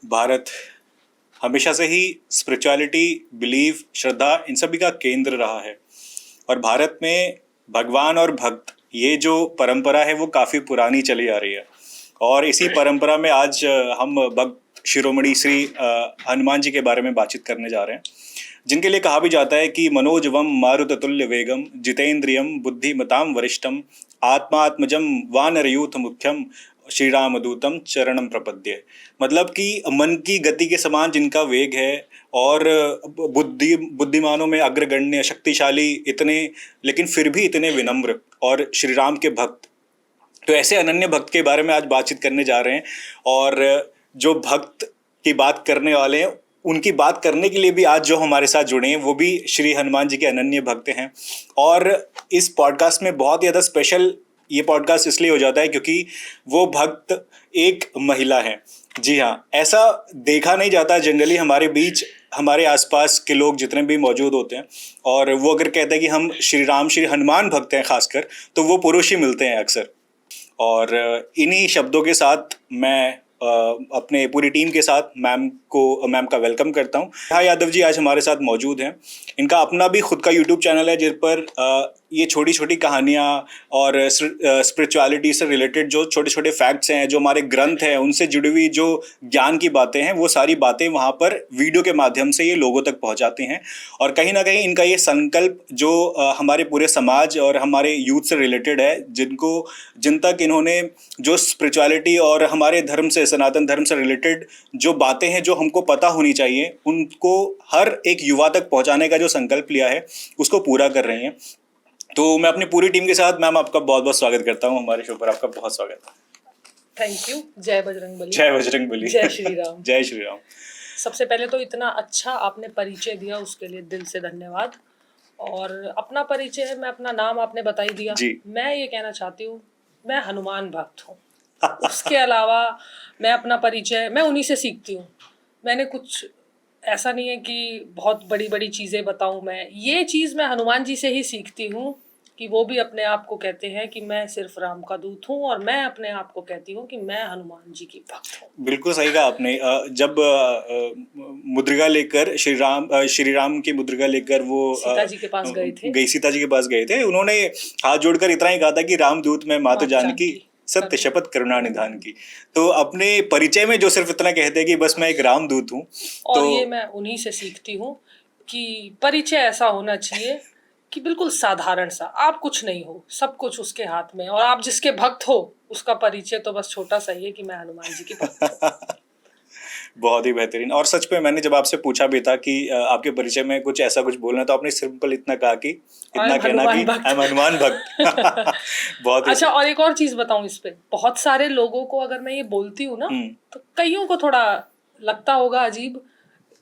भारत हमेशा से ही spirituality, belief, श्रद्धा इन सभी का केंद्र रहा है। और भारत में भगवान और भक्त ये जो परंपरा है वो काफ़ी पुरानी चली आ रही है। और इसी परंपरा में आज हम भक्त शिरोमणि श्री हनुमान जी के बारे में बातचीत करने जा रहे हैं, जिनके लिए कहा भी जाता है कि मनोजवम मारुततुल्य वेगम जितेंद्रियम बुद्धिमताम वरिष्ठम आत्मात्मजम वानरयूथ मुख्यम श्री रामदूतम चरणम प्रपद्ये। मतलब कि मन की गति के समान जिनका वेग है और बुद्धिमानों में अग्रगण्य, शक्तिशाली इतने, लेकिन फिर भी इतने विनम्र और श्री राम के भक्त। तो ऐसे अनन्य भक्त के बारे में आज बातचीत करने जा रहे हैं। और जो भक्त की बात करने वाले हैं, उनकी बात करने के लिए भी आज जो हमारे साथ जुड़े हैं वो भी श्री हनुमान जी के अनन्य भक्त हैं। और इस पॉडकास्ट में बहुत ही ज़्यादा स्पेशल ये पॉडकास्ट इसलिए हो जाता है क्योंकि वो भक्त एक महिला है। जी हाँ, ऐसा देखा नहीं जाता जनरली हमारे बीच, हमारे आसपास के लोग जितने भी मौजूद होते हैं, और वो अगर कहते हैं कि हम श्री राम, श्री हनुमान भक्त हैं खासकर, तो वो पुरुष ही मिलते हैं अक्सर। और इन्हीं शब्दों के साथ मैं अपने पूरी टीम के साथ मैम का वेलकम करता हूँ। नेहा यादव जी आज हमारे साथ मौजूद हैं। इनका अपना भी खुद का यूट्यूब चैनल है जिस पर ये छोटी छोटी कहानियाँ और स्पिरिचुअलिटी से रिलेटेड जो छोटे छोटे फैक्ट्स हैं, जो हमारे ग्रंथ हैं, उनसे जुड़ी हुई जो ज्ञान की बातें हैं, वो सारी बातें वहाँ पर वीडियो के माध्यम से ये लोगों तक पहुँचाते हैं। और कहीं ना कहीं इनका ये संकल्प जो हमारे पूरे समाज और हमारे यूथ से रिलेटेड है, जिन तक इन्होंने जो स्पिरिचुअलिटी और हमारे धर्म से, सनातन धर्म से रिलेटेड जो बातें हैं जो हमको पता होनी चाहिए, उनको हर एक युवा तक पहुंचाने का जो संकल्प लिया है उसको पूरा कर रहे हैं। तो मैं अपनी पूरी टीम के साथ मैम आपका बहुत बहुत स्वागत करता हूं हमारे शो पर। आपका बहुत स्वागत है। Thank you. जय बजरंगबली। जय बजरंगबली। जय श्री राम। जय श्री राम। सबसे पहले तो इतना अच्छा आपने परिचय दिया, उसके लिए दिल से धन्यवाद। और अपना परिचय है, मैं अपना नाम आपने बता ही दिया जी। मैं ये कहना चाहती हूँ, मैं हनुमान भक्त हूँ। उसके अलावा मैं अपना परिचय मैं उन्हीं से सीखती हूँ। मैंने कुछ ऐसा नहीं है कि बहुत बड़ी बड़ी चीज़ें बताऊँ, मैं ये चीज़ मैं हनुमान जी से ही सीखती हूँ कि वो भी अपने आप को कहते हैं कि मैं सिर्फ राम का दूत हूँ, और मैं अपने आप को कहती हूँ कि मैं हनुमान जी की भक्त हूँ। बिल्कुल सही कहा आपने। जब मुद्रिका लेकर श्री राम की मुद्रिका लेकर वो सीता जी के पास सीता जी के पास गए थे, उन्होंने हाथ जोड़कर इतना ही कहा था कि रामदूत में मातु जानकी, सत्य शपथ करुणा निधान की। तो अपने परिचय में जो सिर्फ इतना कहते हैं कि बस मैं एक रामदूत हूँ, और ये मैं उन्हीं से सीखती हूँ कि परिचय ऐसा होना चाहिए कि बिल्कुल साधारण सा, आप कुछ नहीं हो, सब कुछ उसके हाथ में, और आप जिसके भक्त हो उसका परिचय तो बस छोटा सा ही है कि मैं हनुमान जी की भक्त हूँ। बहुत ही बेहतरीन। और सच में मैंने जब आपसे पूछा भी था कि आपके परिचय में कुछ ऐसा कुछ बोलना, तो आपने सिंपल इतना कहा कि इतना कहना कि आई एम हनुमान भक्त। बहुत ही अच्छा, और एक और चीज बताऊं इस पे, बहुत सारे लोगों को अगर मैं ये बोलती हूँ ना, तो कईयों को थोड़ा लगता होगा अजीब।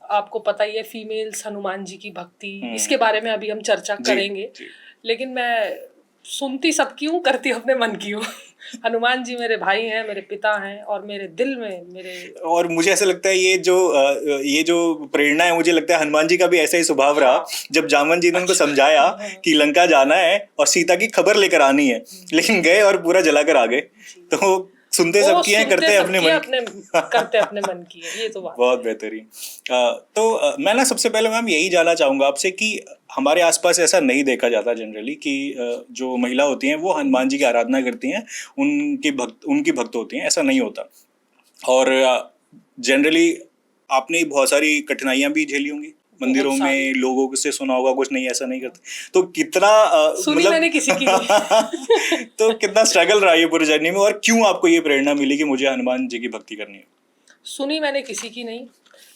आपको पता ही है, फीमेल्स हनुमान जी की भक्ति, इसके बारे में अभी हम चर्चा करेंगे। लेकिन मैं सुनती सबकी हूँ, करती अपने मन की हूँ। हनुमान जी मेरे भाई हैं, मेरे पिता हैं, और मेरे दिल में मेरे। और मुझे ऐसा लगता है ये जो प्रेरणा है, मुझे लगता है हनुमान जी का भी ऐसा ही स्वभाव रहा। जब जामन जी ने उनको समझाया कि लंका जाना है और सीता की खबर लेकर आनी है, लेकिन गए और पूरा जलाकर आ गए। तो सुनते सबकी हैं, करते अपने मन की है। ये तो बात बहुत बेहतरीन। तो मैं ना सबसे पहले मैम यही जानना चाहूंगा आपसे कि हमारे आसपास ऐसा नहीं देखा जाता जनरली कि जो महिला होती हैं वो हनुमान जी की आराधना करती हैं, उनकी भक्त होती हैं, ऐसा नहीं होता। और जनरली आपने बहुत सारी कठिनाइयां भी झेली होंगी मंदिरों में, लोगों से सुना होगा कुछ नहीं, ऐसा नहीं करते, तो कितना मतलब मैंने किसी की तो कितना स्ट्रगल रहा ये पूरी जर्नी में, और क्यों आपको ये प्रेरणा मिली कि मुझे हनुमान जी की भक्ति करनी है? सुनी मैंने किसी की नहीं।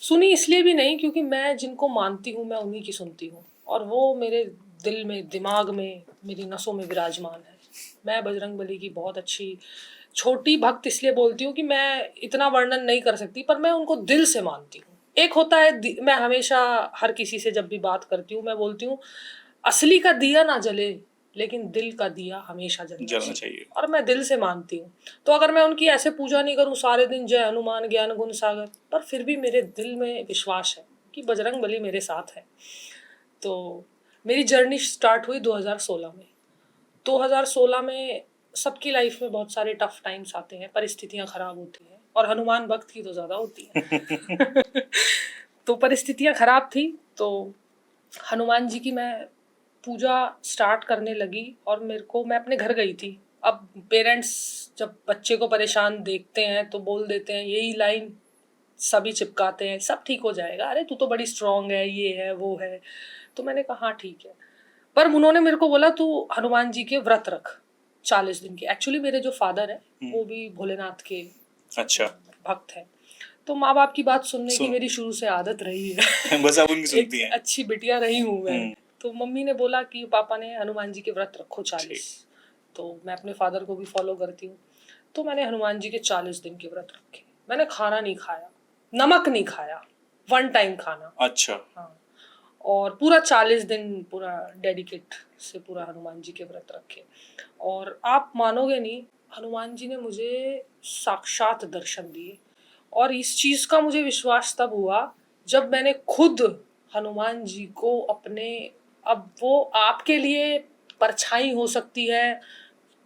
सुनी इसलिए भी नहीं क्योंकि मैं जिनको मानती हूँ मैं उन्हीं की सुनती हूँ, और वो मेरे दिल में, दिमाग में, मेरी नसों में विराजमान है। मैं बजरंगबली की बहुत अच्छी छोटी भक्त इसलिए बोलती हूँ कि मैं इतना वर्णन नहीं कर सकती, पर मैं उनको दिल से मानती हूँ। एक होता है, मैं हमेशा हर किसी से जब भी बात करती हूँ मैं बोलती हूँ, असली का दिया ना जले लेकिन दिल का दिया हमेशा जलना चाहिए। और मैं दिल से मानती हूँ। तो अगर मैं उनकी ऐसे पूजा नहीं करूँ सारे दिन, जय हनुमान ज्ञान गुण सागर, पर फिर भी मेरे दिल में विश्वास है कि बजरंगबली मेरे साथ है। तो मेरी जर्नी स्टार्ट हुई 2016 में। 2016 में सबकी लाइफ में बहुत सारे टफ टाइम्स आते हैं, परिस्थितियाँ खराब होती हैं, और हनुमान भक्त की तो ज्यादा होती है। तो परिस्थितियां खराब थी, तो हनुमान जी की मैं पूजा स्टार्ट करने लगी और मैं अपने घर गई थी। अब पेरेंट्स जब बच्चे को परेशान देखते हैं तो बोल देते हैं यही लाइन, सभी चिपकाते हैं, सब ठीक हो जाएगा, अरे तू तो बड़ी स्ट्रांग है, ये है वो है। तो मैंने कहा हाँ ठीक है, पर उन्होंने मेरे को बोला तू हनुमान जी के व्रत रख 40 दिन के। एक्चुअली मेरे जो फादर है वो भी भोलेनाथ के अच्छा भक्त है, तो माँ बाप की बात सुनने की मेरी शुरू से आदत रही है। बस आप उनकी सुनती हैं। अच्छी बिटिया रही हूँ मैं। तो मम्मी ने बोला कि पापा ने हनुमान जी के व्रत रखो 40, तो मैं अपने फादर को भी फॉलो करती हूँ। तो मैंने हनुमान जी के 40 दिन के व्रत रखे। मैंने खाना नहीं खाया, नमक नहीं खाया, 1 टाइम खाना। अच्छा। हाँ, और पूरा 40 दिन पूरा डेडिकेट से पूरा हनुमान जी के व्रत रखे। और आप मानोगे नहीं, हनुमान जी ने मुझे साक्षात दर्शन दिए। और इस चीज़ का मुझे विश्वास तब हुआ जब मैंने खुद हनुमान जी को अपने, अब वो आपके लिए परछाई हो सकती है,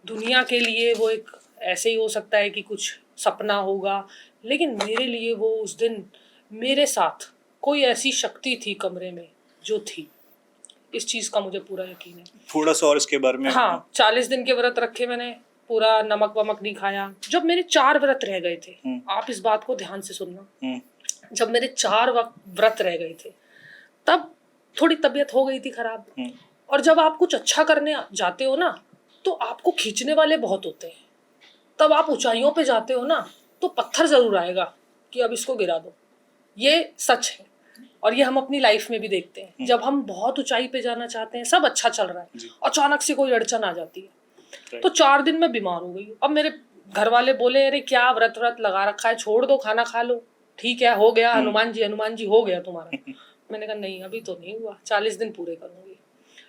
दुनिया के लिए वो एक ऐसे ही हो सकता है कि कुछ सपना होगा, लेकिन मेरे लिए वो उस दिन मेरे साथ कोई ऐसी शक्ति थी कमरे में जो थी। इस चीज़ का मुझे पूरा यकीन है। थोड़ा सा और इसके बारे में। हाँ, 40 दिन के व्रत रखे मैंने, पूरा नमक वमक नहीं खाया। जब मेरे 4 व्रत रह गए थे, आप इस बात को ध्यान से सुनना, जब मेरे 4 व्रत रह गए थे तब थोड़ी तबीयत हो गई थी खराब। और जब आप कुछ अच्छा करने जाते हो ना तो आपको खींचने वाले बहुत होते हैं। तब आप ऊंचाइयों पे जाते हो ना तो पत्थर जरूर आएगा कि अब इसको गिरा दो, ये सच है। और ये हम अपनी लाइफ में भी देखते हैं, जब हम बहुत ऊंचाई पे जाना चाहते हैं, सब अच्छा चल रहा है, अचानक से कोई अड़चन आ जाती है। तो 4 दिन में बीमार हो गई। अब मेरे घर वाले बोले अरे क्या व्रत व्रत लगा रखा है, छोड़ दो, खाना खा लो, ठीक है हो गया, हनुमान जी हो गया तुम्हारा। मैंने कहा नहीं, अभी तो नहीं हुआ, 40 दिन पूरे करूंगी।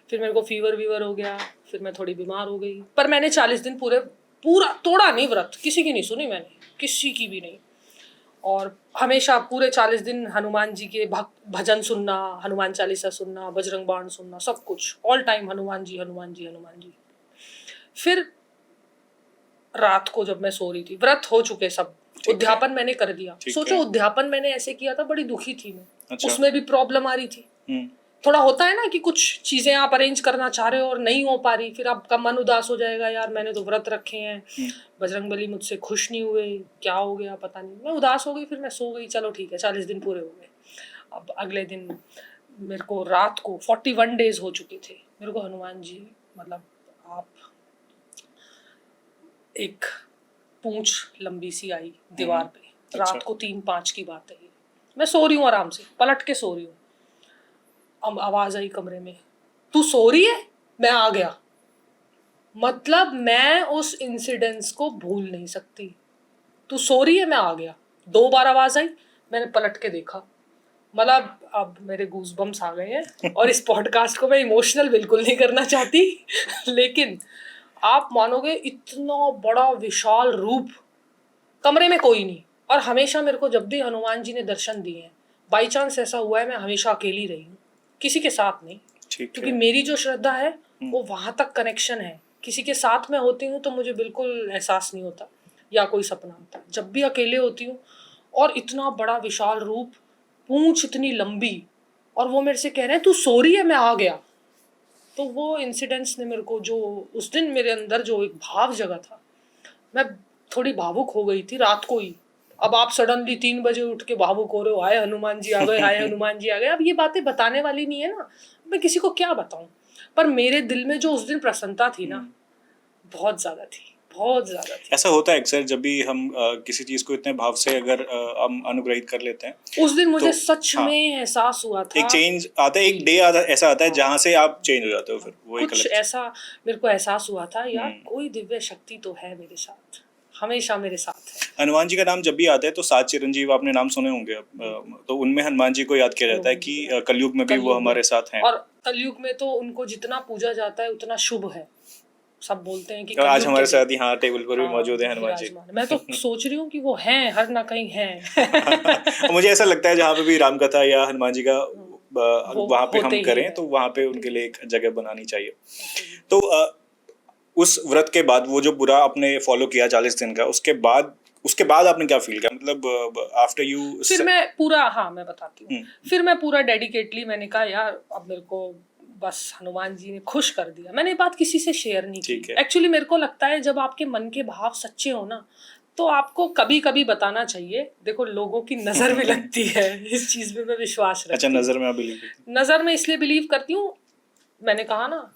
फिर मेरे को फीवर हो गया, फिर मैं थोड़ी बीमार हो गई, पर मैंने 40 दिन पूरा तोड़ा नहीं व्रत, किसी की नहीं सुनी मैंने, किसी की भी नहीं। और हमेशा पूरे 40 दिन हनुमान जी के भजन सुनना, हनुमान चालीसा सुनना, बजरंग बाण सुनना, सब कुछ ऑल टाइम हनुमान जी हनुमान जी हनुमान जी। फिर रात को जब मैं सो रही थी, व्रत हो चुके सब, उद्यापन मैंने कर दिया। सोचो उद्यापन मैंने ऐसे किया था, बड़ी दुखी थी मैं। अच्छा। उसमें भी प्रॉब्लम आ रही थी। थोड़ा होता है ना कि कुछ चीजें आप अरेंज करना चाह रहे हो और नहीं हो पा रही, फिर आपका मन उदास हो जाएगा, यार मैंने तो व्रत रखे हैं, बजरंगबली मुझसे खुश नहीं हुए, क्या हो गया पता नहीं। मैं उदास हो गई, फिर मैं सो गई, चलो ठीक है 40 दिन पूरे हो गए। अब अगले दिन मेरे को रात को 41 डेज हो चुके थे, मेरे को हनुमान जी, मतलब आप एक पूंछ लंबी सी आई दीवार पे, रात को 3-5 की बात है ये। मैं सो रही हूँ आराम से, पलट के सो रही हूँ, अब आवाज आई कमरे में, तू सो रही है? मैं आ गया। मतलब मैं उस इंसिडेंस को भूल नहीं सकती। तू सो रही है? मैं आ गया। 2 बार आवाज आई, मैंने पलट के देखा। मतलब अब मेरे गूज बम्स आ गए हैं। और इस पॉडकास्ट को मैं इमोशनल बिल्कुल नहीं करना चाहती, लेकिन आप मानोगे इतना बड़ा विशाल रूप, कमरे में कोई नहीं। और हमेशा मेरे को जब भी हनुमान जी ने दर्शन दिए हैं, बाई चांस ऐसा हुआ है मैं हमेशा अकेली रही हूँ, किसी के साथ नहीं, क्योंकि मेरी जो श्रद्धा है वो वहां तक कनेक्शन है। किसी के साथ में होती हूँ तो मुझे बिल्कुल एहसास नहीं होता या कोई सपना होता। जब भी अकेले होती हूँ, और इतना बड़ा विशाल रूप, पूंछ इतनी लंबी, और वो मेरे से कह रहे हैं तू सो रही है? मैं आ गया। तो वो इंसिडेंट्स ने मेरे को, जो उस दिन मेरे अंदर जो एक भाव जगा था, मैं थोड़ी भावुक हो गई थी रात को ही। अब आप सडनली 3 बजे उठ के भावुक हो रहे हो, हाय हनुमान जी आ गए, हाय हनुमान जी आ गए। अब ये बातें बताने वाली नहीं है ना, मैं किसी को क्या बताऊं, पर मेरे दिल में जो उस दिन प्रसन्नता थी ना, बहुत ज्यादा थी, बहुत ज्यादा थी। ऐसा होता है अक्सर जब भी हम किसी चीज को इतने भाव से अगर हम अनुग्रहित कर लेते हैं, उस दिन मुझे सच में एहसास हुआ था, एक चेंज आता है, एक डे ऐसा आता है जहाँ से आप चेंज हो जाते हो। फिर वो कुछ ऐसा मेरे को एहसास हुआ था, यार कोई दिव्य शक्ति तो है मेरे साथ, हमेशा मेरे साथ है। हनुमान जी का नाम जब भी आता है तो 7 चिरंजीव आपने नाम सुने होंगे, तो उनमें हनुमान जी को याद किया जाता है कि कलयुग में भी वो हमारे साथ हैं। और कलयुग में तो उनको जितना पूजा जाता है उतना शुभ है। सब बोलते हैं कि आज हमारे साथ यहाँ टेबल पर भी मौजूद है हनुमान जी। मैं तो सोच रही हूँ कि वो हैं, हर ना कहीं हैं। मुझे ऐसा लगता है जहाँ पे भी राम कथा या हनुमान जी का वहाँ पे हम करें तो वहाँ पे उनके लिए एक जगह बनानी चाहिए। तो उस व्रत के बाद वो जो पूरा आपने फॉलो किया 40 दिन का, उसके बाद उसके बाद आपने क्या फील किया, मतलब आफ्टर यू? फिर मैं पूरा, हाँ मैं बताती हूँ, फिर मैं पूरा डेडिकेटली मैंने कहा यार अब मेरे को बस हनुमान जी ने खुश कर दिया। मैंने ये बात किसी से शेयर नहीं की। एक्चुअली मेरे को लगता है जब आपके मन के भाव सच्चे हो ना तो आपको कभी कभी बताना चाहिए। देखो लोगों की नजर भी लगती है, इस चीज में मैं विश्वास रखती हूँ। अच्छा, नजर में आप बिलीव करती हैं? नजर में इसलिए बिलीव करती हूँ, मैंने कहा ना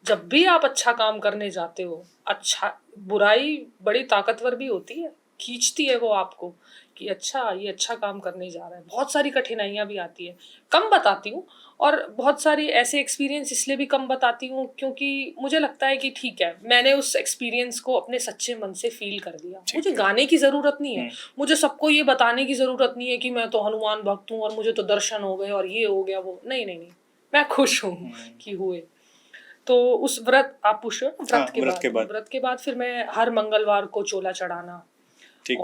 जब भी आप अच्छा काम करने जाते हो, अच्छा बुराई बड़ी ताकतवर भी होती है, खींचती है वो आपको कि अच्छा ये अच्छा काम करने जा रहा है। बहुत सारी कठिनाइयां भी आती है, कम बताती हूँ। और बहुत सारी ऐसे एक्सपीरियंस इसलिए भी कम बताती हूँ क्योंकि मुझे लगता है कि ठीक है मैंने उस एक्सपीरियंस को अपने सच्चे मन से फील कर दिया। मुझे गाने की जरूरत नहीं है, मुझे सबको ये बताने की जरूरत नहीं है कि मैं तो हनुमान भक्त हूँ और मुझे तो दर्शन हो गए और ये हो गया वो। नहीं नहीं नहीं, मैं खुश हूँ कि हुए। तो उस व्रत, आप पूछ रहे हो व्रत के बाद फिर मैं हर मंगलवार को चोला चढ़ाना,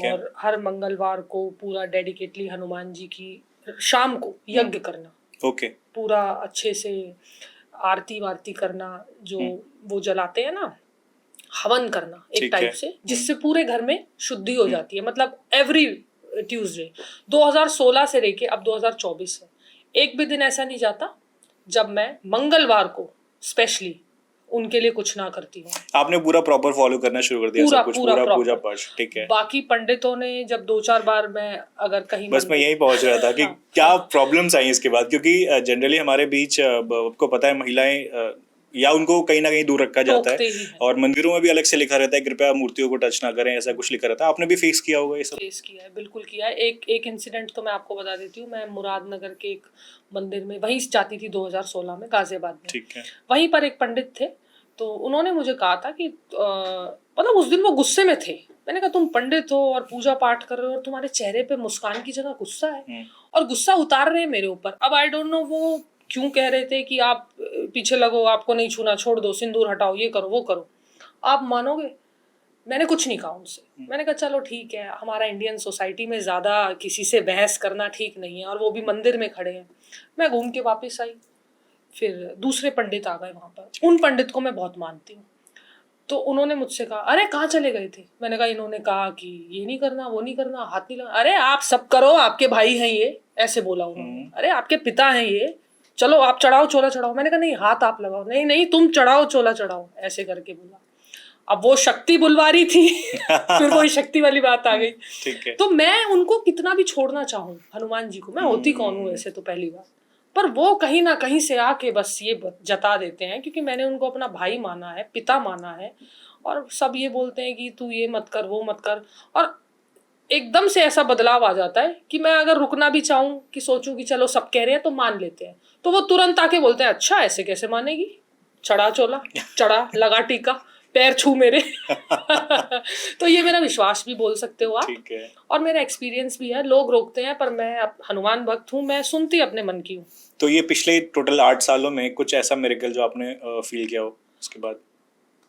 और हर मंगलवार को पूरा डेडिकेटली हनुमान जी की शाम को यज्ञ करना। ओके। पूरा अच्छे से आरती वारती करना, जो वो जलाते हैं ना, हवन करना एक टाइप से, जिससे पूरे घर में शुद्धि हो जाती है। मतलब एवरी ट्यूसडे 2016 से लेके अब 2024 है, एक भी दिन ऐसा नहीं जाता जब मैं मंगलवार को स्पेशली उनके लिए कुछ ना करती हूँ। आपने पूरा प्रॉपर फॉलो करना शुरू कर दिया, सब कुछ पूरा पूजा पाठ, ठीक है। बाकी पंडितों ने जब 2-4 बार मैं अगर कहीं, बस मैं यही पहुंच रहा था कि क्या प्रॉब्लम्स आई इसके बाद, क्योंकि जनरली हमारे बीच आपको पता है महिलाएं या उनको कहीं ना कहीं दूर रखा जाता है, और मंदिरों में भी अलग से लिखा रहता है कृपया मूर्तियों को टच ना करें, ऐसा कुछ लिखा रहता है। आपने भी फेस किया होगा ये सब? फेस किया है, बिल्कुल किया है। एक इंसिडेंट तो मैं आपको बता देती हूँ। मैं मुरादनगर के एक मंदिर में वहीं जाती थी 2016 में, गाजियाबाद में। ठीक है। वहीं पर एक पंडित थे, तो उन्होंने मुझे कहा था कि मतलब उस दिन वो गुस्से में थे। मैंने कहा तुम पंडित हो और पूजा पाठ कर रहे हो और तुम्हारे चेहरे पे मुस्कान की जगह गुस्सा है, और गुस्सा उतार रहे हैं मेरे ऊपर। अब आई डोंट नो वो क्यों कह रहे थे कि आप पीछे लगो, आपको नहीं छूना, छोड़ दो, सिंदूर हटाओ, ये करो वो करो। आप मानोगे मैंने कुछ नहीं कहा उनसे। मैंने कहा चलो ठीक है, हमारा इंडियन सोसाइटी में ज़्यादा किसी से बहस करना ठीक नहीं है, और वो भी मंदिर में खड़े हैं। मैं घूम के वापस आई, फिर दूसरे पंडित आ गए वहाँ पर। उन पंडित को मैं बहुत मानती हूँ, तो उन्होंने मुझसे कहा अरे कहाँ चले गए थे? मैंने कहा इन्होंने कहा कि ये नहीं करना, वो नहीं करना, हाथ नहीं लगा। अरे आप सब करो, आपके भाई हैं ये, ऐसे बोला उन्होंने। अरे आपके पिता हैं ये, चलो आप चढ़ाओ, चोला चढ़ाओ। मैंने कहा नहीं, हाथ आप लगाओ। नहीं नहीं, तुम चढ़ाओ, चोला चढ़ाओ, ऐसे करके बोला। अब वो शक्ति बुलवारी थी फिर वही शक्ति वाली बात आ गई। ठीक है। तो मैं उनको कितना भी छोड़ना चाहूँ हनुमान जी को, मैं होती कौन हूँ ऐसे, तो पहली बात, पर वो कहीं ना कहीं से आके बस ये जता देते हैं, क्योंकि मैंने उनको अपना भाई माना है, पिता माना है, और सब ये बोलते हैं कि तू ये मत कर, वो मत कर। और एकदम से ऐसा बदलाव आ जाता है कि मैं अगर रुकना भी चाहूँ, कि सोचूं कि चलो सब कह रहे हैं तो मान लेते हैं, तो वो तुरंत आके बोलते हैं अच्छा ऐसे कैसे मानेगी, चढ़ा चोला, चढ़ा, लगा टीका, पैर छू मेरे तो ये मेरा विश्वास भी बोल सकते हो आप। ठीक है। और मेरा एक्सपीरियंस भी है, लोग रोकते हैं पर मैं हनुमान भक्त हूँ, मैं सुनती अपने मन की हूँ। तो ये पिछले टोटल 8 सालों में कुछ ऐसा मिरेकल जो आपने फील किया हो उसके बाद?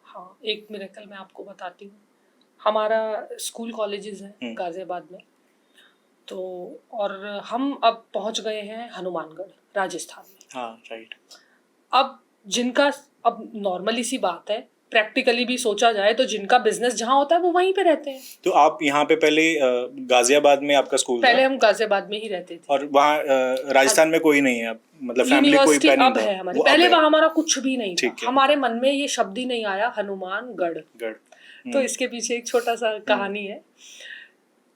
हाँ, एक मिरेकल मैं आपको बताती हूँ। हमारा स्कूल कॉलेजेस है गाजियाबाद में, तो और हम अब पहुंच गए हैं हनुमानगढ़, राजस्थान में। हाँ, राइट। अब जिनका, अब नॉर्मली सी बात है, प्रैक्टिकली भी सोचा जाए तो जिनका बिजनेस जहाँ होता है वो वहीं पे रहते हैं। तो आप यहाँ पे पहले गाजियाबाद में आपका स्कूल था? पहले हम गाजियाबाद में ही रहते थे। और वहाँ राजस्थान में कोई नहीं है, मतलब फैमिली कोई यूनिवर्सिटी प्लान नहीं अब था? है हमारी, पहले वहाँ हमारा कुछ भी नहीं था। ठीक है। हमारे मन में ये शब्द ही नहीं आया हनुमानगढ़। तो इसके पीछे एक छोटा सा कहानी है।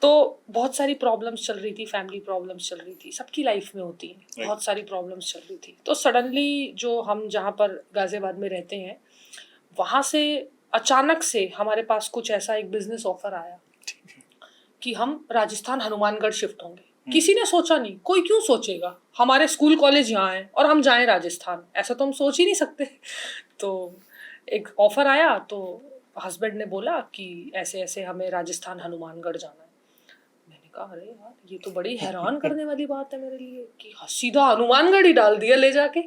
तो बहुत सारी प्रॉब्लम्स चल रही थी, फैमिली प्रॉब्लम्स चल रही थी, सबकी लाइफ में होती है, बहुत सारी प्रॉब्लम्स चल रही थी। तो सडनली जो हम जहाँ पर गाजियाबाद में रहते हैं, वहाँ से अचानक से हमारे पास कुछ ऐसा एक बिजनेस ऑफर आया कि हम राजस्थान हनुमानगढ़ शिफ्ट होंगे। किसी ने सोचा नहीं, कोई क्यों सोचेगा, हमारे स्कूल कॉलेज यहाँ है और हम जाएं राजस्थान, ऐसा तो हम सोच ही नहीं सकते। तो एक ऑफर आया, तो हस्बैंड ने बोला कि ऐसे ऐसे हमें राजस्थान हनुमानगढ़ जाना है। मैंने कहा अरे यार ये तो बड़ी हैरान करने वाली बात है मेरे लिए कि सीधा हनुमानगढ़ ही डाल दिया ले जाके।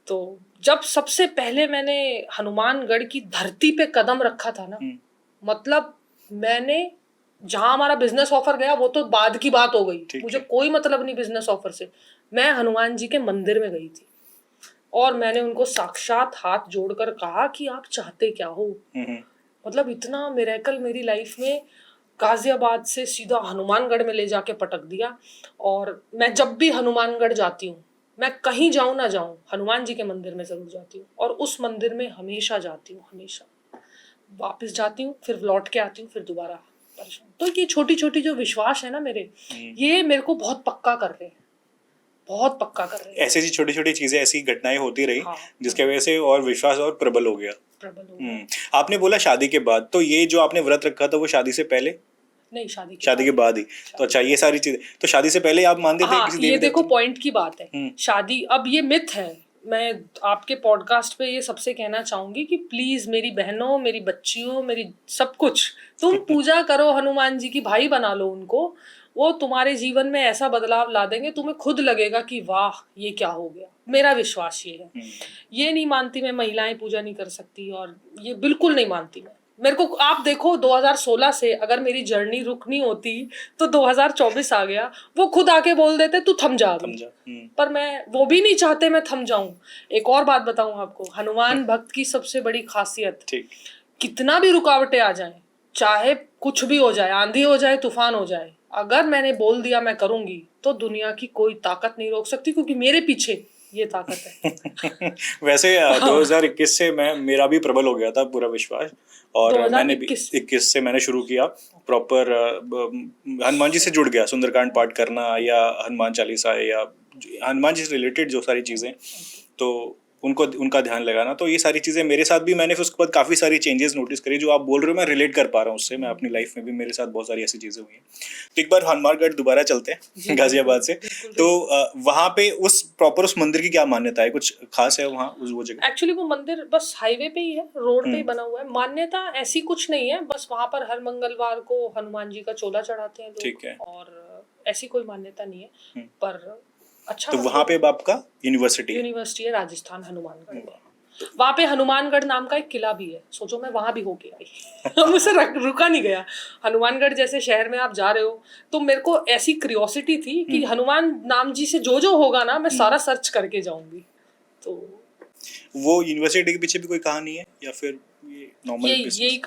तो जब सबसे पहले मैंने हनुमानगढ़ की धरती पे कदम रखा था ना, मतलब मैंने जहां हमारा बिजनेस ऑफर गया वो तो बाद की बात हो गई, मुझे कोई मतलब नहीं बिजनेस ऑफर से। मैं हनुमान जी के मंदिर में गई थी और मैंने उनको साक्षात हाथ जोड़कर कहा कि आप चाहते क्या हो। मतलब इतना मिरेकल मेरी लाइफ में गाजियाबाद से सीधा हनुमानगढ़ में ले जाके पटक दिया। और मैं जब भी हनुमानगढ़ जाती हूँ, मैं कहीं जाऊं ना जाऊं, हनुमान जी के मंदिर में जरूर जाती हूँ, और उस मंदिर में हमेशा जाती हूँ, हमेशा वापस जाती हूँ, फिर लौट के आती हूँ, फिर दोबारा परेशान। तो ये छोटी छोटी जो विश्वास है ना मेरे, ये मेरे को बहुत पक्का कर रहे हैं, बहुत पक्का कर रहे हैं। ऐसी छोटी छोटी चीजें, ऐसी घटनाएं होती रही, हाँ, जिसके वजह से और विश्वास और प्रबल हो गया। प्रबल हो गया। आपने बोला शादी के बाद, तो ये जो आपने व्रत रखा था वो शादी से पहले? नहीं, शादी के बाद ही। तो अच्छा, ये सारी चीजें तो शादी से पहले आप मानते थे हाँ, किसी ये देवी देखो देवता? पॉइंट की बात है। शादी, अब ये मिथ है। मैं आपके पॉडकास्ट पे ये सबसे कहना चाहूंगी कि प्लीज मेरी बहनों, मेरी बच्चियों, मेरी सब कुछ, तुम पूजा करो हनुमान जी की, भाई बना लो उनको, वो तुम्हारे जीवन में ऐसा बदलाव ला देंगे, तुम्हें खुद लगेगा कि वाह ये क्या हो गया। मेरा विश्वास ये है। ये नहीं मानती मैं महिलाएं पूजा नहीं कर सकती, और ये बिल्कुल नहीं मानती मैं। मेरे को आप देखो 2016 से अगर मेरी जर्नी रुकनी होती तो 2024 आ गया, वो खुद आके बोल देते तू थम जा अभी। पर मैं, वो भी नहीं चाहते मैं थम जाऊं। एक और बात बताऊं आपको, हनुमान भक्त की सबसे बड़ी खासियत, कितना भी रुकावटें आ जाएं, चाहे कुछ भी हो जाए, आंधी हो जाए, तूफान हो जाए, अगर मैंने बोल दिया मैं करूंगी तो दुनिया की कोई ताकत नहीं रोक सकती, क्योंकि मेरे पीछे ये ताकत है। वैसे 2021 से मेरा भी प्रबल हो गया था पूरा विश्वास, और मैंने भी 21 से मैंने शुरू किया प्रॉपर हनुमान जी से जुड़ गया, सुंदरकांड पाठ करना या हनुमान चालीसा या हनुमान जी से रिलेटेड जो सारी चीजें, तो उनका ध्यान लगाना। तो ये सारी चीजें मेरे साथ भी, मैंने फिर उसके बाद काफी सारी चेंजेस नोटिस करी। जो आप बोल रहे हो मैं रिलेट कर पा रहा हूँ उससे, मैं अपनी लाइफ में भी मेरे साथ बहुत सारी ऐसी चीजें हुई हैं। तो एक बार हनुमानगढ़ दोबारा चलते हैं गाजियाबाद से। तो वहां पे उस प्रॉपर उस मंदिर की क्या मान्यता है, कुछ खास है वहाँ वो जगह? एक्चुअली वो मंदिर बस हाईवे पे ही है, रोड पे ही बना हुआ है। मान्यता ऐसी कुछ नहीं है, बस वहां पर हर मंगलवार को हनुमान जी का चोला चढ़ाते हैं लोग। ठीक है। और ऐसी कोई मान्यता नहीं है, पर अच्छा। तो वहां पे आपका यूनिवर्सिटी है राजस्थान, हनुमानगढ़ में। वहां पे हनुमानगढ़ नाम का एक किला भी है। सोचो मैं वहां भी होके आई। मुझसे रुका नहीं गया। हनुमानगढ़ जैसे शहर में आप जा रहे हो, तो मेरे को ऐसी क्यूरियोसिटी थी कि हनुमान नाम जी से जो होगा ना, मैं सारा सर्च करके जाऊंगी। तो वो यूनिवर्सिटी के पीछे भी कोई कहानी है या फिर ये नॉर्मल? यही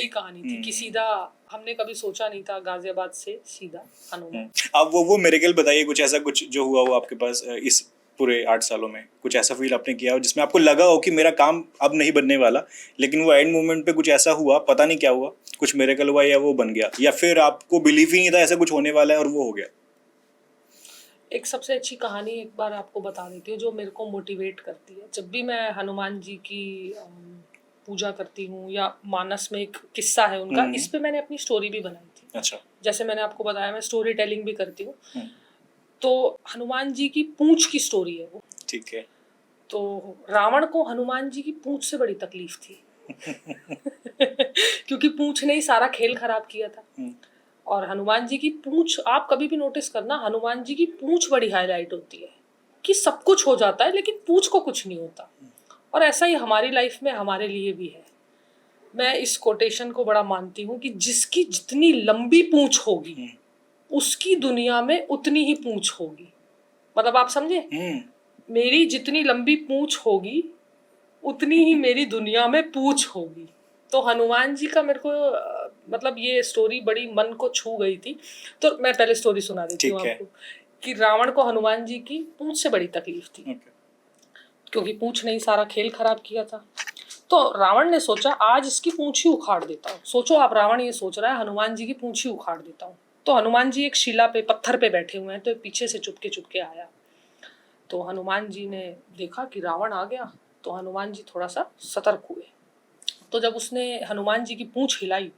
कहानी थी कि सीधा हमने कभी सोचा नहीं था गाजियाबाद से सीधा हनुमान। अब वो मिरेकल बताइए, कुछ ऐसा कुछ जो हुआ हो आपके पास इस पूरे 8 सालों में, कुछ ऐसा फील आपने किया हो जिसमें आपको लगा हो कि मेरा काम अब नहीं बनने वाला, लेकिन वो एंड मोमेंट पे कुछ ऐसा हुआ, पता नहीं क्या हुआ, कुछ मिरेकल हुआ या वो बन गया, या फिर आपको बिलीव ही नहीं था ऐसा कुछ होने वाला है और वो हो गया? एक सबसे अच्छी कहानी एक बार आपको बता देती हूँ, जो मेरे को मोटिवेट करती है। जब भी मैं हनुमान जी की पूजा करती हूँ, या मानस में एक किस्सा है उनका, इस पे मैंने अपनी स्टोरी भी बनाई थी। अच्छा। जैसे मैंने आपको बताया, मैं स्टोरी टेलिंग भी करती हूँ। तो हनुमान जी की पूंछ की स्टोरी है वो। ठीक है। तो रावण को हनुमान जी की पूंछ से बड़ी तकलीफ थी। क्योंकि पूंछ ने ही सारा खेल खराब किया था। और हनुमान जी की पूंछ, आप कभी भी नोटिस करना, हनुमान जी की पूंछ बड़ी हाईलाइट होती है कि सब कुछ हो जाता है लेकिन पूंछ को कुछ नहीं होता। और ऐसा ही हमारी लाइफ में हमारे लिए भी है। मैं इस कोटेशन को बड़ा मानती हूँ कि जिसकी जितनी लंबी पूंछ होगी, उसकी दुनिया में उतनी ही पूंछ होगी। मतलब आप समझे? मेरी जितनी लंबी पूंछ होगी, उतनी ही मेरी दुनिया में पूंछ होगी। तो हनुमान जी का मेरे को मतलब ये स्टोरी बड़ी मन को छू गई थी। तो मैं पहले स्टोरी सुना देती हूँ आपको कि रावण को हनुमान जी की पूंछ से बड़ी तकलीफ थी। क्योंकि पूंछ ने ही सारा खेल खराब किया था। तो रावण ने सोचा आज इसकी पूंछ ही उखाड़ देता हूँ। सोचो आप, रावण ये सोच रहा है हनुमान जी की पूंछ ही उखाड़ देता हूँ। तो हनुमान जी एक शिला पे, पत्थर पे बैठे हुए हैं, तो पीछे से चुपके आया। तो हनुमान जी ने देखा कि रावण आ गया, तो हनुमान जी थोड़ा सा सतर्क हुए। तो जब उसने हनुमान जी की पूंछ हिलाई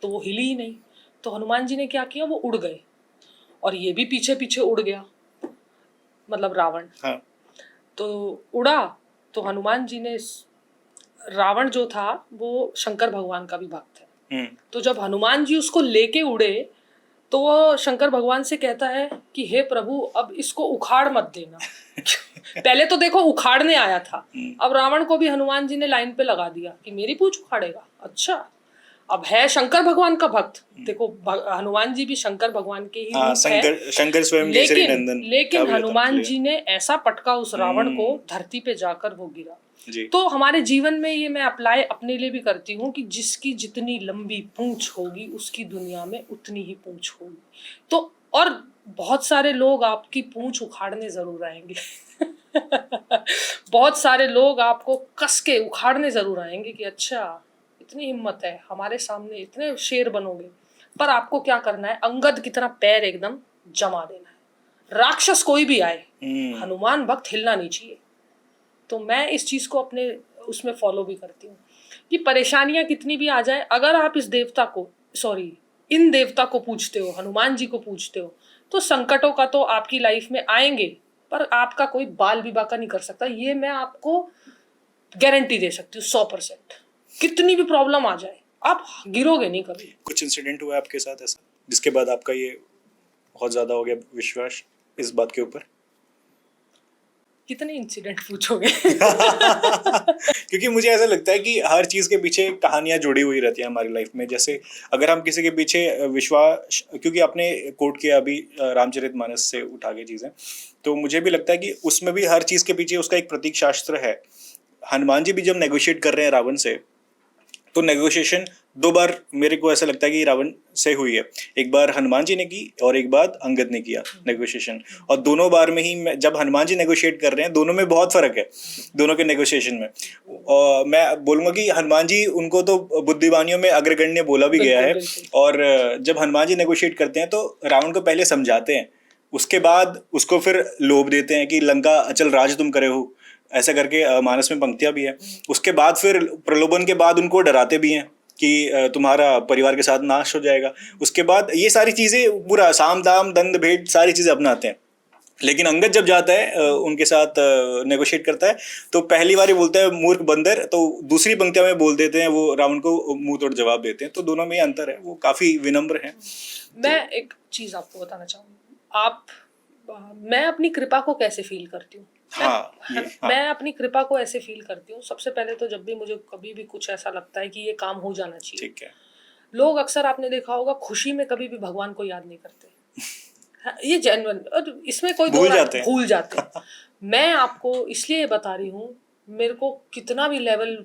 तो वो हिली ही नहीं। तो हनुमान जी ने क्या किया, वो उड़ गए, और ये भी पीछे पीछे उड़ गया, मतलब रावण। हाँ। तो उड़ा तो हनुमान जी ने, रावण जो था वो शंकर भगवान का भी भक्त है। तो जब हनुमान जी उसको लेके उड़े तो वो शंकर भगवान से कहता है कि हे प्रभु, अब इसको उखाड़ मत देना। पहले तो देखो उखाड़ने आया था, अब रावण को भी हनुमान जी ने लाइन पे लगा दिया कि मेरी पूंछ उखाड़ेगा। अच्छा, अब है शंकर भगवान का भक्त, देखो हनुमान जी भी शंकर भगवान के ही रूप है। शंकर स्वयं केसरी नंदन। लेकिन हनुमान जी ने ऐसा पटका उस रावण को, धरती पे जाकर वो गिरा। तो हमारे जीवन में ये मैं अप्लाई अपने लिए भी करती हूँ कि जिसकी जितनी लंबी पूंछ होगी उसकी दुनिया में उतनी ही पूंछ होगी। तो और बहुत सारे लोग आपकी पूंछ उखाड़ने जरूर आएंगे बहुत सारे लोग आपको कस के उखाड़ने जरूर आएंगे कि अच्छा इतनी हिम्मत है, हमारे सामने इतने शेर बनोगे। पर आपको क्या करना है, अंगद की तरह पैर एकदम जमा देना है। राक्षस कोई भी आए, हनुमान भक्त हिलना नहीं चाहिए। तो मैं इस चीज को अपने उसमें फॉलो भी करती हूँ कि परेशानियां कितनी भी आ जाए, अगर आप इस देवता को इन देवता को पूछते हो, हनुमान जी को पूछते हो, तो संकटों का तो आपकी लाइफ में आएंगे, पर आपका कोई बाल भी बाका नहीं कर सकता। ये मैं आपको गारंटी दे सकती हूँ 100%। कितनी भी प्रॉब्लम आ जाए आप गिरोगे नहीं कभी। कुछ इंसिडेंट हुआ आपके साथ ऐसा जिसके बाद आपका ये बहुत ज्यादा हो गया विश्वास इस बात के ऊपर? कितने इंसिडेंट पूछोगे क्योंकि मुझे ऐसा लगता है कि हर चीज के पीछे कहानियां जुड़ी हुई रहती हैं हमारी लाइफ में। जैसे अगर हम किसी के पीछे विश्वास, क्योंकि आपने कोट किया अभी रामचरितमानस से उठा के चीजें, तो मुझे भी लगता है कि उसमें भी हर चीज के पीछे उसका एक प्रतीक शास्त्र है। हनुमान जी भी जब नेगोशिएट कर रहे हैं रावण से, तो नेगोशिएशन 2 बार मेरे को ऐसा लगता है कि रावण से हुई है। एक बार हनुमान जी ने की और एक बार अंगद ने किया नेगोशिएशन। और दोनों बार में ही जब हनुमान जी नेगोशिएट कर रहे हैं, दोनों में बहुत फर्क है दोनों के नेगोशिएशन में। और मैं बोलूंगा कि हनुमान जी, उनको तो बुद्धिमानियों में अग्रगण्य बोला भी गया है। और जब हनुमान जी नेगोशिएट करते हैं तो रावण को पहले समझाते हैं, उसके बाद उसको फिर लोभ देते हैं कि लंका अचल राज तुम करे हो, ऐसा करके मानस में पंक्तियां भी है। उसके बाद फिर प्रलोभन के बाद उनको डराते भी हैं कि तुम्हारा परिवार के साथ नाश हो जाएगा। उसके बाद ये सारी चीजें पूरा साम दाम दंड भेद सारी चीजें अपनाते हैं। लेकिन अंगद जब जाता है उनके साथ नेगोशिएट करता है, तो पहली बार ही बोलता है मूर्ख बंदर, तो दूसरी पंक्तियां में बोल देते हैं वो रावण को मुंह तोड़ जवाब देते हैं। तो दोनों में अंतर है, वो काफी विनम्र है। मैं एक चीज आपको बताना चाहूंगी, मैं अपनी कृपा को कैसे फील करती हूँ। मैं अपनी कृपा को ऐसे फील करती हूँ, सबसे पहले तो जब भी मुझे कभी भी कुछ ऐसा लगता है कि ये काम हो जाना चाहिए। ठीक है। लोग अक्सर, आपने देखा होगा, खुशी में कभी भी भगवान को याद नहीं करते। ये जेन्युइन, और इसमें कोई भूल जाते हैं। मैं आपको इसलिए बता रही हूँ, मेरे को कितना भी लेवल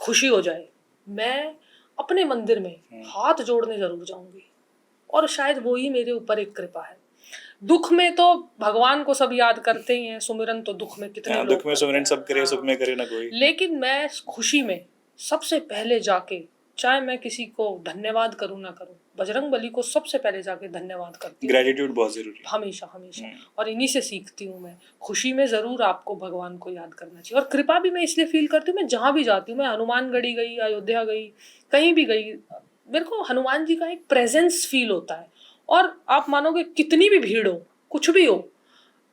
खुशी हो जाए, मैं अपने मंदिर में हाथ जोड़ने जरूर जाऊंगी। और शायद वो ही मेरे ऊपर एक कृपा है। दुख में तो भगवान को सब याद करते ही हैं, सुमिरन तो दुख में कितने लोग दुख में सुमिरन सब करे, सुख में करे ना कोई। लेकिन मैं खुशी में सबसे पहले जाके, चाहे मैं किसी को धन्यवाद करूं ना करूं, बजरंग बली को सबसे पहले जाके धन्यवाद करती हूँ। ग्रेटिट्यूड बहुत जरूरी है हमेशा हमेशा। और इन्हीं से सीखती हूँ मैं। खुशी में जरूर आपको भगवान को याद करना चाहिए। और कृपा भी मैं इसलिए फील करती हूँ, मैं जहां भी जाती हूँ, मैं हनुमानगढ़ी गई, अयोध्या गई, कहीं भी गई, मेरे को हनुमान जी का एक प्रेजेंस फील होता है। और आप मानोगे, कितनी भी भीड़ हो, कुछ भी हो,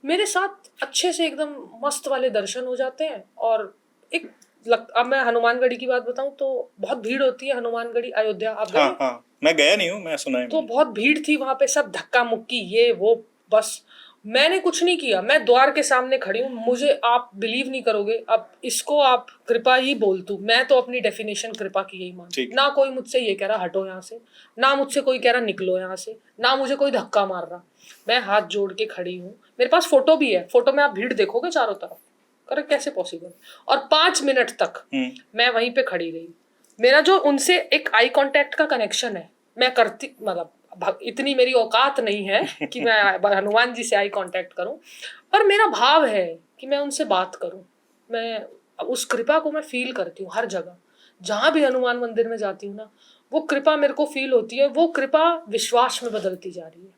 मेरे साथ अच्छे से एकदम मस्त वाले दर्शन हो जाते हैं। और एक अब मैं हनुमानगढ़ी की बात बताऊं तो बहुत भीड़ होती है हनुमानगढ़ी अयोध्या। आप गए? हाँ, मैं गया नहीं हूँ, मैं सुना है। तो बहुत भीड़ थी वहां पे, सब धक्का मुक्की ये वो, बस मैंने कुछ नहीं किया, मैं द्वार के सामने खड़ी हूँ। मुझे, आप बिलीव नहीं करोगे, अब इसको आप कृपा ही बोल तू, मैं तो अपनी डेफिनेशन कृपा की यही मानती हूँ। ना कोई मुझसे ये कह रहा हटो यहाँ से, ना मुझसे कोई कह रहा निकलो यहाँ से, ना मुझे कोई धक्का मार रहा। मैं हाथ जोड़ के खड़ी हूँ, मेरे पास फोटो भी है, फोटो में आप भीड़ देखोगे चारों तरफ, अरे कैसे पॉसिबल। और 5 मिनट तक मैं वहीं पे खड़ी रही। मेरा जो उनसे एक आई कांटेक्ट का कनेक्शन है, मैं करती, मतलब इतनी मेरी औकात नहीं है कि मैं हनुमान जी से आई कांटेक्ट करूं, पर मेरा भाव है कि मैं उनसे बात करूं। मैं उस कृपा को मैं फील करती हूँ हर जगह, जहां भी हनुमान मंदिर में जाती हूँ ना, वो कृपा मेरे को फील होती है। वो कृपा विश्वास में बदलती जा रही है,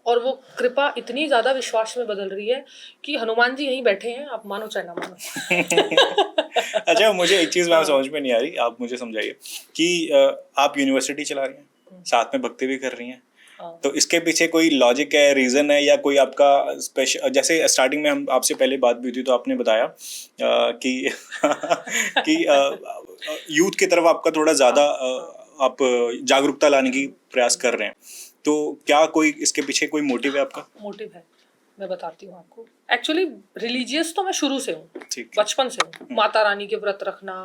और वो कृपा इतनी ज्यादा विश्वास में बदल रही है कि हनुमान जी यहीं बैठे हैं, आप मानो चाहे ना मानो। अच्छा, मुझे एक चीज वहां समझ में नहीं आ रही, आप मुझे समझाइए कि आप यूनिवर्सिटी चला रही हैं, साथ में भक्ति भी कर रही हैं, तो इसके पीछे कोई लॉजिक है, रीजन है, या कोई आपका स्पेशल? जैसे स्टार्टिंग में हम आपसे पहले बात भी हुई तो आपने बताया कि कि यूथ की तरफ आपका थोड़ा ज्यादा आप जागरूकता लाने की प्रयास कर रहे हैं, तो क्या कोई इसके पीछे कोई मोटिव है आपका? मोटिव है, मैं बताती हूँ आपको। एक्चुअली रिलीजियस तो मैं शुरू से हूँ, बचपन से हूँ। माता रानी के व्रत रखना,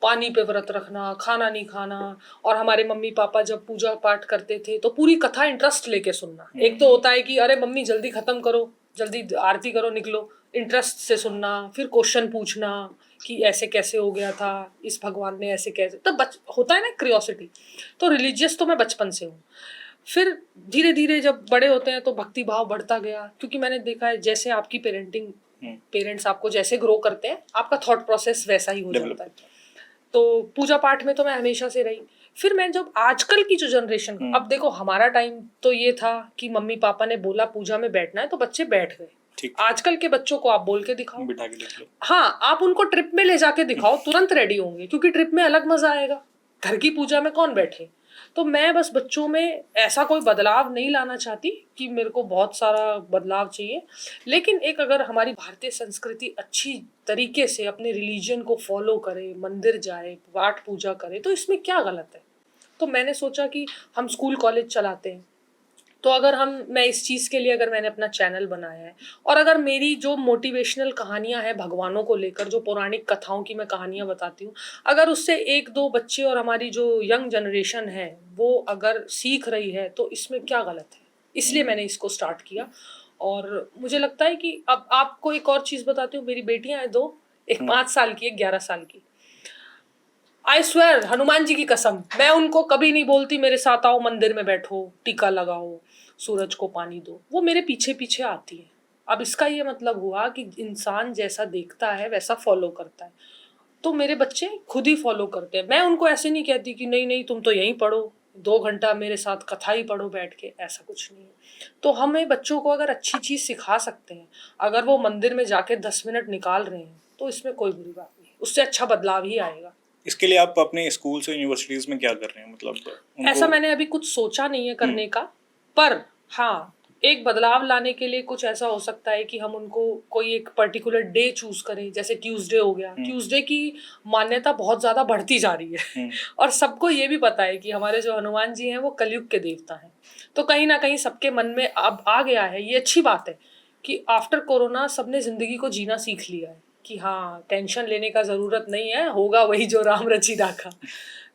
पानी पे व्रत रखना, खाना नहीं खाना। और हमारे मम्मी पापा जब पूजा पाठ करते थे तो पूरी कथा इंटरेस्ट लेके सुनना। एक तो होता है कि अरे मम्मी जल्दी खत्म करो, जल्दी आरती करो, निकलो, इंटरेस्ट से सुनना, फिर क्वेश्चन पूछना कि ऐसे कैसे हो गया था, इस भगवान ने ऐसे कैसे, तो होता है ना क्रियोसिटी। तो रिलीजियस तो मैं बचपन से हूँ। फिर धीरे धीरे जब बड़े होते हैं तो भक्ति भाव बढ़ता गया, क्योंकि मैंने देखा है जैसे आपकी पेरेंटिंग, पेरेंट्स आपको जैसे ग्रो करते हैं आपका थॉट प्रोसेस वैसा ही हो जाता है। तो पूजा पाठ में तो मैं हमेशा से रही। फिर मैं जब आजकल की जो जनरेशन, अब देखो हमारा टाइम तो ये था कि मम्मी पापा ने बोला पूजा में बैठना है तो बच्चे बैठ गए। आजकल के बच्चों को आप बोल के दिखाओ, बिठा के देख लो, हाँ आप उनको ट्रिप में ले जाके दिखाओ, तुरंत रेडी होंगे, क्योंकि ट्रिप में अलग मजा आएगा, घर की पूजा में कौन बैठे। तो मैं बस बच्चों में ऐसा कोई बदलाव नहीं लाना चाहती कि मेरे को बहुत सारा बदलाव चाहिए, लेकिन एक अगर हमारी भारतीय संस्कृति अच्छी तरीके से अपने रिलीजन को फॉलो करे, मंदिर जाए, पाठ पूजा करे, तो इसमें क्या गलत है। तो मैंने सोचा कि हम स्कूल कॉलेज चलाते हैं, तो अगर मैं इस चीज़ के लिए अगर मैंने अपना चैनल बनाया है, और अगर मेरी जो मोटिवेशनल कहानियां हैं भगवानों को लेकर, जो पौराणिक कथाओं की मैं कहानियां बताती हूँ, अगर उससे एक दो बच्चे और हमारी जो यंग जनरेशन है वो अगर सीख रही है, तो इसमें क्या गलत है। इसलिए मैंने इसको स्टार्ट किया। और मुझे लगता है कि अब आपको एक और चीज़ बताती हूँ, मेरी बेटियां हैं दो, एक 5 साल की, एक 11 साल की। आई स्वेयर, हनुमान जी की कसम, मैं उनको कभी नहीं बोलती मेरे साथ आओ मंदिर में बैठो, टीका लगाओ, सूरज को पानी दो, वो मेरे पीछे पीछे आती है। अब इसका ये मतलब हुआ कि इंसान जैसा देखता है वैसा फॉलो करता है, तो मेरे बच्चे खुद ही फॉलो करते हैं। मैं उनको ऐसे नहीं कहती कि नहीं नहीं तुम तो यहीं पढ़ो, 2 घंटा मेरे साथ कथा ही पढ़ो बैठ के, ऐसा कुछ नहीं है। तो हमें बच्चों को अगर अच्छी चीज़ सिखा सकते हैं, अगर वो मंदिर में जाके 10 मिनट निकाल रहे हैं, तो इसमें कोई बुरी बात नहीं, उससे अच्छा बदलाव ही आएगा। इसके लिए आप अपने स्कूल से यूनिवर्सिटीज में क्या कर रहे हैं, मतलब उनको... ऐसा मैंने अभी कुछ सोचा नहीं है करने का, पर हाँ एक बदलाव लाने के लिए कुछ ऐसा हो सकता है कि हम उनको कोई एक पर्टिकुलर डे चूज करें, जैसे ट्यूसडे हो गया। ट्यूसडे की मान्यता बहुत ज्यादा बढ़ती जा रही है और सबको ये भी पता है कि हमारे जो हनुमान जी हैं वो कलयुग के देवता हैं, तो कहीं ना कहीं सबके मन में अब आ गया है। ये अच्छी बात है कि आफ्टर कोरोना सबने जिंदगी को जीना सीख लिया है कि हाँ टेंशन लेने का जरूरत नहीं है, होगा वही जो राम रची राखा।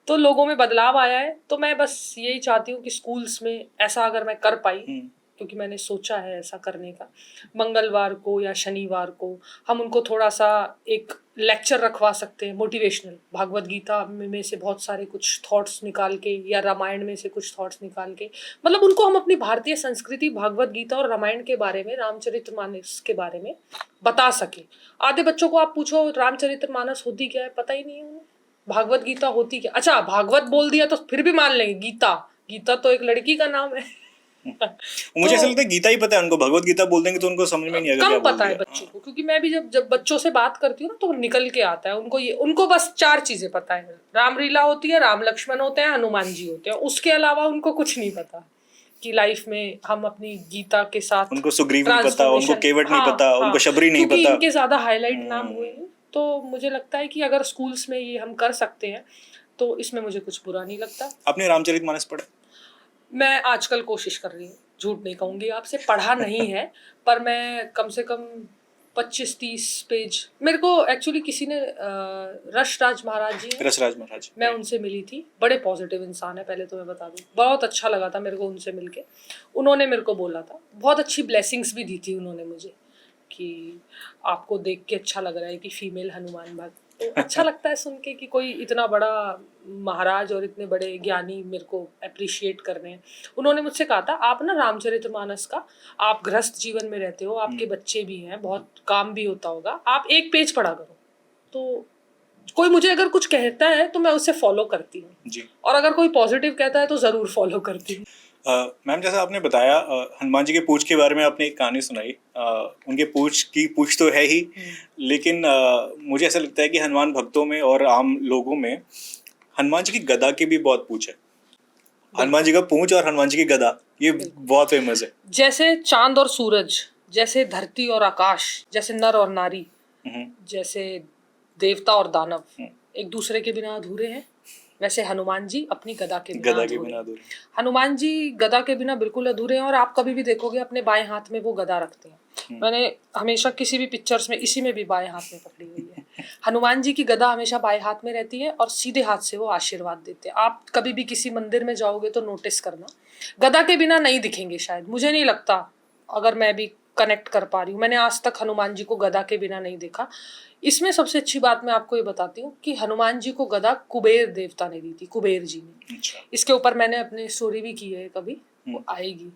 तो लोगों में बदलाव आया है। तो मैं बस यही चाहती हूँ कि स्कूल्स में ऐसा अगर मैं कर पाई, क्योंकि मैंने सोचा है ऐसा करने का, मंगलवार को या शनिवार को हम उनको थोड़ा सा एक लेक्चर रखवा सकते हैं मोटिवेशनल, भागवत गीता में से बहुत सारे कुछ थॉट्स निकाल के, या रामायण में से कुछ थॉट्स निकाल के, मतलब उनको हम अपनी भारतीय संस्कृति, भागवत गीता और रामायण के बारे में, रामचरितमानस के बारे में बता सके। आधे बच्चों को आप पूछो रामचरितमानस होती क्या है, पता ही नहीं है उन्हें। भागवत गीता होती क्या, अच्छा भागवत बोल दिया तो फिर भी मान लेंगे, गीता, गीता तो एक लड़की का नाम है। मुझे ऐसा लगता है गीता ही पता है उनको, भगवत गीता बोल देंगे तो उनको समझ में नहीं आएगा, कम पता है बच्चों को। क्योंकि मैं भी जब बच्चों से बात करती हूँ ना तो निकल के आता है उनको, ये उनको बस 4 चीजें पता है, रामलीला होती है, राम लक्ष्मण होते हैं, हनुमान जी होते हैं, उसके अलावा उनको कुछ नहीं पता कि लाइफ में हम अपनी गीता के साथ, उनको सुग्रीव नहीं पता, उनको केवट नहीं पता, उनको शबरी नहीं पता, क्योंकि इनके ज्यादा हाईलाइट नाम हुए हैं। तो मुझे लगता है कि अगर स्कूल्स में ये हम कर सकते हैं तो इसमें मुझे कुछ बुरा नहीं लगता। आपने रामचरितमानस पढ़ा? मैं आजकल कोशिश कर रही हूँ, झूठ नहीं कहूँगी आपसे, पढ़ा नहीं है, पर मैं कम से कम 25-30 पेज, मेरे को एक्चुअली किसी ने रसराज महाराज जी, रसराज महाराज, मैं उनसे मिली थी, बड़े पॉजिटिव इंसान है, पहले तो मैं बता दूँ, बहुत अच्छा लगा था मेरे को उनसे मिलके। उन्होंने मेरे को बोला था, बहुत अच्छी ब्लेसिंग्स भी दी थी उन्होंने मुझे, कि आपको देख के अच्छा लग रहा है कि फीमेल हनुमान भक्त, तो अच्छा लगता है सुन के कि कोई इतना बड़ा महाराज और इतने बड़े ज्ञानी मेरे को अप्रिशिएट कर रहे हैं। उन्होंने मुझसे कहा था आप ना रामचरितमानस का, आप गृहस्थ जीवन में रहते हो, आपके बच्चे भी हैं, बहुत काम भी होता होगा, आप 1 पेज पढ़ा करो। तो कोई मुझे अगर कुछ कहता है तो मैं उसे फॉलो करती हूँ, और अगर कोई पॉजिटिव कहता है तो जरूर फॉलो करती हूँ। मैम जैसा आपने बताया हनुमान जी के पूछ के बारे में आपने एक कहानी सुनाई, उनके पूछ तो है ही, लेकिन मुझे ऐसा लगता है कि हनुमान भक्तों में और आम लोगों में हनुमान जी की गदा की भी बहुत पूछ है। हनुमान जी का पूछ और हनुमान जी की गदा ये बहुत फेमस है। जैसे चांद और सूरज, जैसे धरती और आकाश, जैसे नर और नारी, जैसे देवता और दानव एक दूसरे के बिना अधूरे हैं, वैसे हनुमान जी अपनी गदा के बिना अधूरे। हनुमान जी गदा के बिना बिल्कुल अधूरे हैं, और आप कभी भी देखोगे अपने बाएं हाथ में वो गदा रखते हैं। मैंने हमेशा किसी भी पिक्चर्स में, इसी में भी बाएं हाथ में पकड़ी हुई है। हनुमान जी की गदा हमेशा बाएं हाथ में रहती है और सीधे हाथ से वो आशीर्वाद देते हैं। आप कभी भी किसी मंदिर में जाओगे तो नोटिस करना, गदा के बिना नहीं दिखेंगे शायद, मुझे नहीं लगता, अगर मैं भी कनेक्ट कर पा रही हूँ, मैंने आज तक हनुमान जी को गदा के बिना नहीं देखा। इसमें सबसे अच्छी बात मैं आपको ये बताती हूँ कि हनुमान जी को गदा कुबेर देवता ने दी थी, कुबेर जी ने। अच्छा। इसके ऊपर मैंने अपनी स्टोरी भी की है, कभी वो आएगी।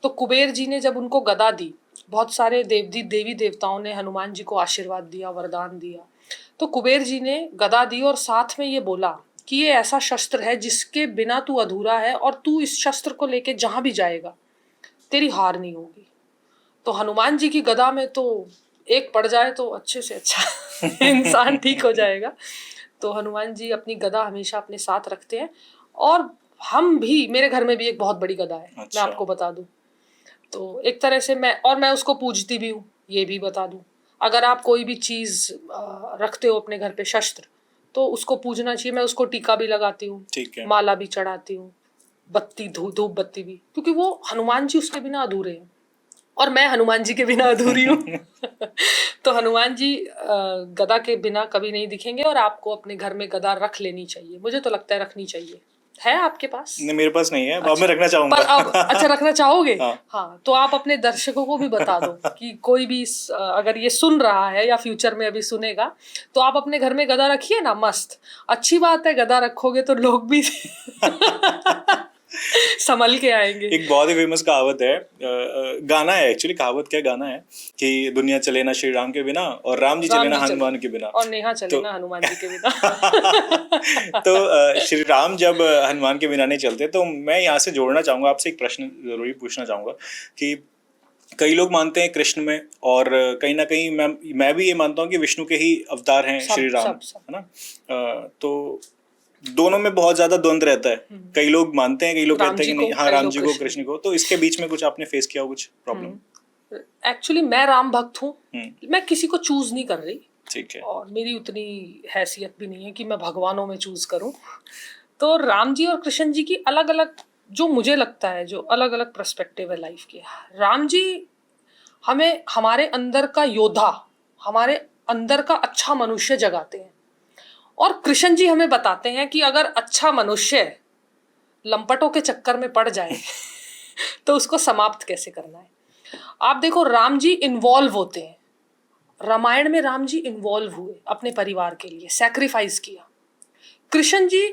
तो कुबेर जी ने जब उनको गदा दी, बहुत सारे देवी देवताओं ने हनुमान जी को आशीर्वाद दिया, वरदान दिया। तो कुबेर जी ने गदा दी और साथ में ये बोला कि ये ऐसा शस्त्र है जिसके बिना तू अधूरा है और तू इस शस्त्र को लेके जहां भी जाएगा तेरी हार नहीं होगी। तो हनुमान जी की गदा में तो एक पड़ जाए तो अच्छे से अच्छा इंसान ठीक हो जाएगा। तो हनुमान जी अपनी गदा हमेशा अपने साथ रखते हैं। और हम भी, मेरे घर में भी एक बहुत बड़ी गदा है, अच्छा। मैं आपको बता दूं। तो एक तरह से मैं उसको पूजती भी हूँ, ये भी बता दूं। अगर आप कोई भी चीज रखते हो अपने घर पे, शस्त्र, तो उसको पूजना चाहिए। मैं उसको टीका भी लगाती हूँ, ठीक है। माला भी चढ़ाती हूँ, बत्ती धूप बत्ती भी, क्योंकि वो हनुमान जी उसके बिना अधूरे हैं और मैं हनुमान जी के बिना अधूरी हूँ। तो हनुमान जी गदा के बिना कभी नहीं दिखेंगे और आपको अपने घर में गदा रख लेनी चाहिए, मुझे तो लगता है रखनी चाहिए। है आपके पास? नहीं, मेरे पास नहीं है। अब अच्छा, मैं रखना चाहूंगा। पर अब अच्छा रखना चाहोगे? हाँ। हाँ, तो आप अपने दर्शकों को भी बता दो कि कोई भी अगर ये सुन रहा है या फ्यूचर में अभी सुनेगा, तो आप अपने घर में गदा रखिए ना, मस्त। अच्छी बात है, गदा रखोगे तो लोग भी संभल के आएंगे। एक बहुत ही फेमस कहावत है, गाना है एक्चुअली, कहावत क्या गाना है कि दुनिया चले ना श्री राम के बिना और राम जी चले ना हनुमान के बिना और नेहा चले तो ना हनुमान जी के बिना। तो श्री राम जब हनुमान के बिना नहीं चलते, तो मैं यहाँ से जोड़ना चाहूंगा, आपसे एक प्रश्न जरूरी पूछना चाहूंगा कि कई लोग मानते हैं कृष्ण में, और कहीं ना कहीं मैं भी ये मानता हूँ कि विष्णु के ही अवतार हैं श्री राम, है ना। तो दोनों में बहुत ज्यादा द्वंद्व रहता है। कई लोग मानते हैं, कई लोग कहते हैं कि नहीं, हाँ, राम जी को, कृष्ण को। तो इसके बीच में कुछ आपने फेस किया हो, कुछ प्रॉब्लम? एक्चुअली मैं राम भक्त हूँ, मैं किसी को चूज नहीं कर रही, ठीक है, और मेरी उतनी हैसियत भी नहीं है कि मैं भगवानों में चूज करूं। तो राम जी और कृष्ण जी की अलग अलग, जो मुझे लगता है, जो अलग अलग पर्सपेक्टिव है लाइफ के। राम जी हमें हमारे अंदर का योद्धा, हमारे अंदर का अच्छा मनुष्य जगाते हैं, और कृष्ण जी हमें बताते हैं कि अगर अच्छा मनुष्य लंपटों के चक्कर में पड़ जाए तो उसको समाप्त कैसे करना है। आप देखो, राम जी इन्वॉल्व होते हैं, रामायण में राम जी इन्वॉल्व हुए, अपने परिवार के लिए सैक्रिफाइस किया। कृष्ण जी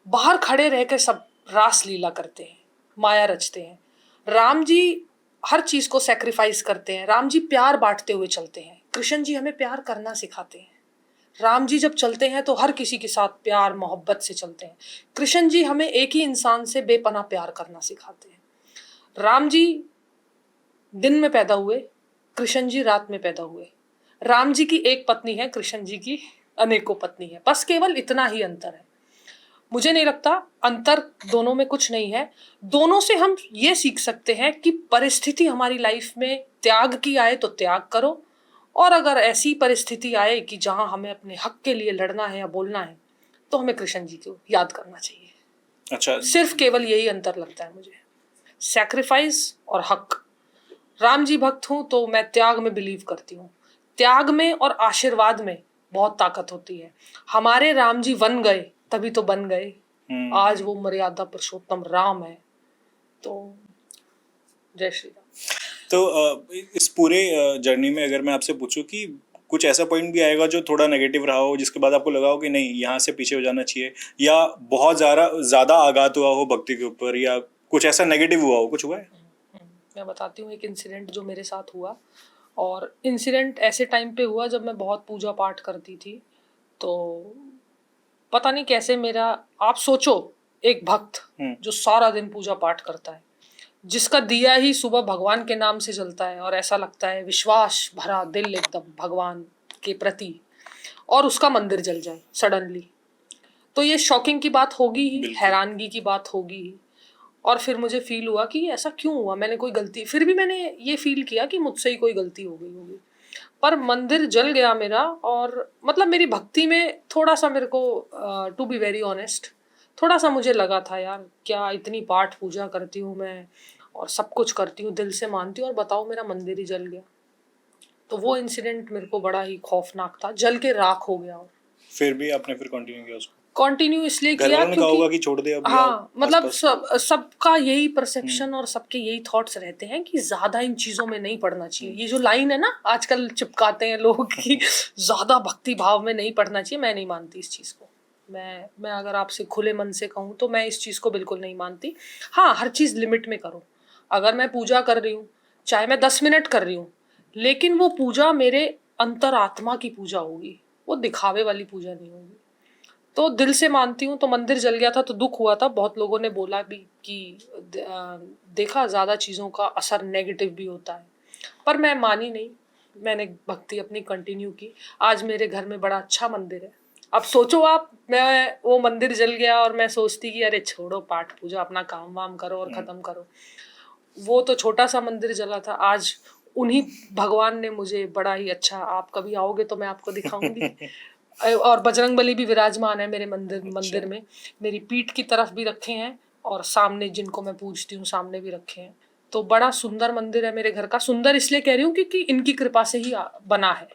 बाहर खड़े रहकर सब रास लीला करते हैं, माया रचते हैं। राम जी हर चीज को सैक्रिफाइस करते हैं। राम जी प्यार बांटते हुए चलते हैं। कृष्ण जी हमें प्यार करना सिखाते हैं। राम जी जब चलते हैं तो हर किसी के साथ प्यार मोहब्बत से चलते हैं। कृष्ण जी हमें एक ही इंसान से बेपनाह प्यार करना सिखाते हैं। राम जी दिन में पैदा हुए, कृष्ण जी रात में पैदा हुए। राम जी की एक पत्नी है, कृष्ण जी की अनेकों पत्नी है, बस केवल इतना ही अंतर है। मुझे नहीं लगता अंतर दोनों में कुछ नहीं है। दोनों से हम ये सीख सकते हैं कि परिस्थिति हमारी लाइफ में त्याग की आए तो त्याग करो, और अगर ऐसी परिस्थिति आए कि जहां हमें अपने हक के लिए लड़ना है या बोलना है, तो हमें कृष्ण जी को याद करना चाहिए। अच्छा, सिर्फ केवल यही अंतर लगता है मुझे, सैक्रिफाइस और हक। राम जी भक्त हूं तो मैं त्याग में बिलीव करती हूँ। त्याग में और आशीर्वाद में बहुत ताकत होती है। हमारे राम जी वन गए तभी तो बन गए, आज वो मर्यादा पुरुषोत्तम राम है। तो जय श्री राम। तो इस पूरे जर्नी में अगर मैं आपसे पूछूं कि कुछ ऐसा पॉइंट भी आएगा जो थोड़ा नेगेटिव रहा हो, जिसके बाद आपको लगा हो कि नहीं, यहाँ से पीछे हो जाना चाहिए, या बहुत ज्यादा आघात हुआ हो भक्ति के ऊपर, या कुछ ऐसा नेगेटिव हुआ हो, कुछ हुआ है? मैं बताती हूँ एक इंसिडेंट जो मेरे साथ हुआ। और इंसिडेंट ऐसे टाइम पे हुआ जब मैं बहुत पूजा पाठ करती थी। तो पता नहीं कैसे मेरा, आप सोचो, एक भक्त जो सारा दिन पूजा पाठ करता है, जिसका दिया ही सुबह भगवान के नाम से जलता है, और ऐसा लगता है विश्वास भरा दिल एकदम भगवान के प्रति, और उसका मंदिर जल जाए सडनली, तो ये शॉकिंग की बात होगी ही, हैरानगी की बात होगी ही। और फिर मुझे फील हुआ कि ऐसा क्यों हुआ, मैंने कोई गलती, फिर भी मैंने ये फील किया कि मुझसे ही कोई गलती हो गई होगी। पर मंदिर जल गया मेरा, और मतलब मेरी भक्ति में थोड़ा सा मेरे को, टू बी वेरी ऑनेस्ट, थोड़ा सा मुझे लगा था यार, क्या इतनी पाठ पूजा करती हूँ मैं और सब कुछ करती हूँ, दिल से मानती हूँ, और बताओ मेरा मंदिर ही जल गया। तो वो इंसिडेंट मेरे को बड़ा ही खौफनाक था, जल के राख हो गया। फिर भी आपने फिर कंटिन्यू किया उसको? कंटिन्यू इसलिए घर किया वालों ने कहा होगा क्योंकि कि छोड़ दे अभी, हाँ, मतलब आसपास सबका यही परसेप्शन और सबके यही थॉट्स रहते हैं कि ज्यादा इन चीजों में नहीं पढ़ना चाहिए। ये जो लाइन है ना आजकल चिपकाते हैं लोग कि ज्यादा भक्ति भाव में नहीं पढ़ना चाहिए, मैं नहीं मानती इस चीज को। मैं अगर आपसे खुले मन से कहूँ तो मैं इस चीज को बिल्कुल नहीं मानती। हाँ, हर चीज लिमिट में करो। अगर मैं पूजा कर रही हूँ, चाहे मैं 10 मिनट कर रही हूँ, लेकिन वो पूजा मेरे अंतरात्मा की पूजा होगी, वो दिखावे वाली पूजा नहीं होगी। तो दिल से मानती हूँ। तो मंदिर जल गया था तो दुख हुआ था, बहुत लोगों ने बोला भी कि देखा ज्यादा चीजों का असर नेगेटिव भी होता है, पर मैं मानी नहीं। मैंने भक्ति अपनी कंटिन्यू की। आज मेरे घर में बड़ा अच्छा मंदिर है। अब सोचो आप, मैं वो मंदिर जल गया और मैं सोचती कि अरे छोड़ो पाठ पूजा, अपना काम वाम करो और खत्म करो। वो तो छोटा सा मंदिर जला था, आज उन्हीं भगवान ने मुझे बड़ा ही अच्छा, आप कभी आओगे तो मैं आपको दिखाऊंगी। और बजरंगबली भी विराजमान है मेरे मंदिर में। मेरी पीठ की तरफ भी रखे हैं और सामने जिनको मैं पूजती हूँ सामने भी रखे हैं। तो बड़ा सुंदर मंदिर है मेरे घर का। सुंदर इसलिए कह रही हूँ क्योंकि इनकी कृपा से ही बना है।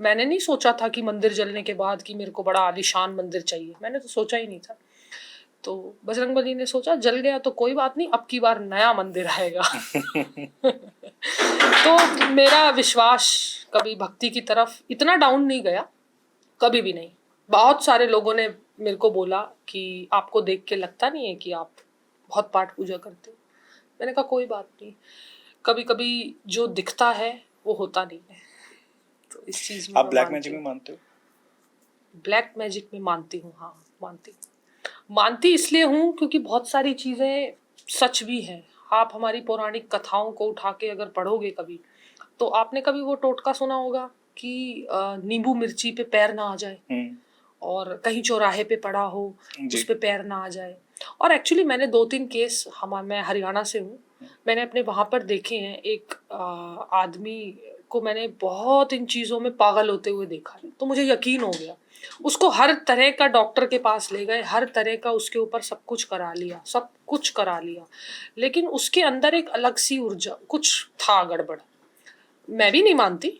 मैंने नहीं सोचा था कि मंदिर जलने के बाद कि मेरे को बड़ा आलीशान मंदिर चाहिए, मैंने तो सोचा ही नहीं था। तो बजरंगबली ने सोचा जल गया तो कोई बात नहीं, अब की बार नया मंदिर आएगा। तो मेरा विश्वास कभी भक्ति की तरफ इतना डाउन नहीं गया, कभी भी नहीं। बहुत सारे लोगों ने मेरे को बोला कि आपको देख के लगता नहीं है कि आप बहुत पाठ पूजा करते हो। मैंने कहा कोई बात नहीं, कभी कभी जो दिखता है वो होता नहीं है। तो इस चीज में आप ब्लैक मैजिक में मानते हो? ब्लैक मैजिक में मानती हूँ, हाँ मानती इसलिए हूँ क्योंकि बहुत सारी चीजें सच भी हैं। आप हमारी पौराणिक कथाओं को उठा के अगर पढ़ोगे कभी, तो आपने कभी वो टोटका सुना होगा कि नींबू मिर्ची पे पैर ना आ जाए और कहीं चौराहे पे पड़ा हो उस पे पैर ना आ जाए। और एक्चुअली मैंने 2-3 केस, मैं हरियाणा से हूँ, मैंने अपने वहां पर देखे हैं। एक आदमी को मैंने बहुत इन चीजों में पागल होते हुए देखा है, तो मुझे यकीन हो गया। उसको हर तरह का डॉक्टर के पास ले गए, हर तरह का उसके ऊपर सब कुछ करा लिया, लेकिन उसके अंदर एक अलग सी ऊर्जा, कुछ था गड़बड़। मैं भी नहीं मानती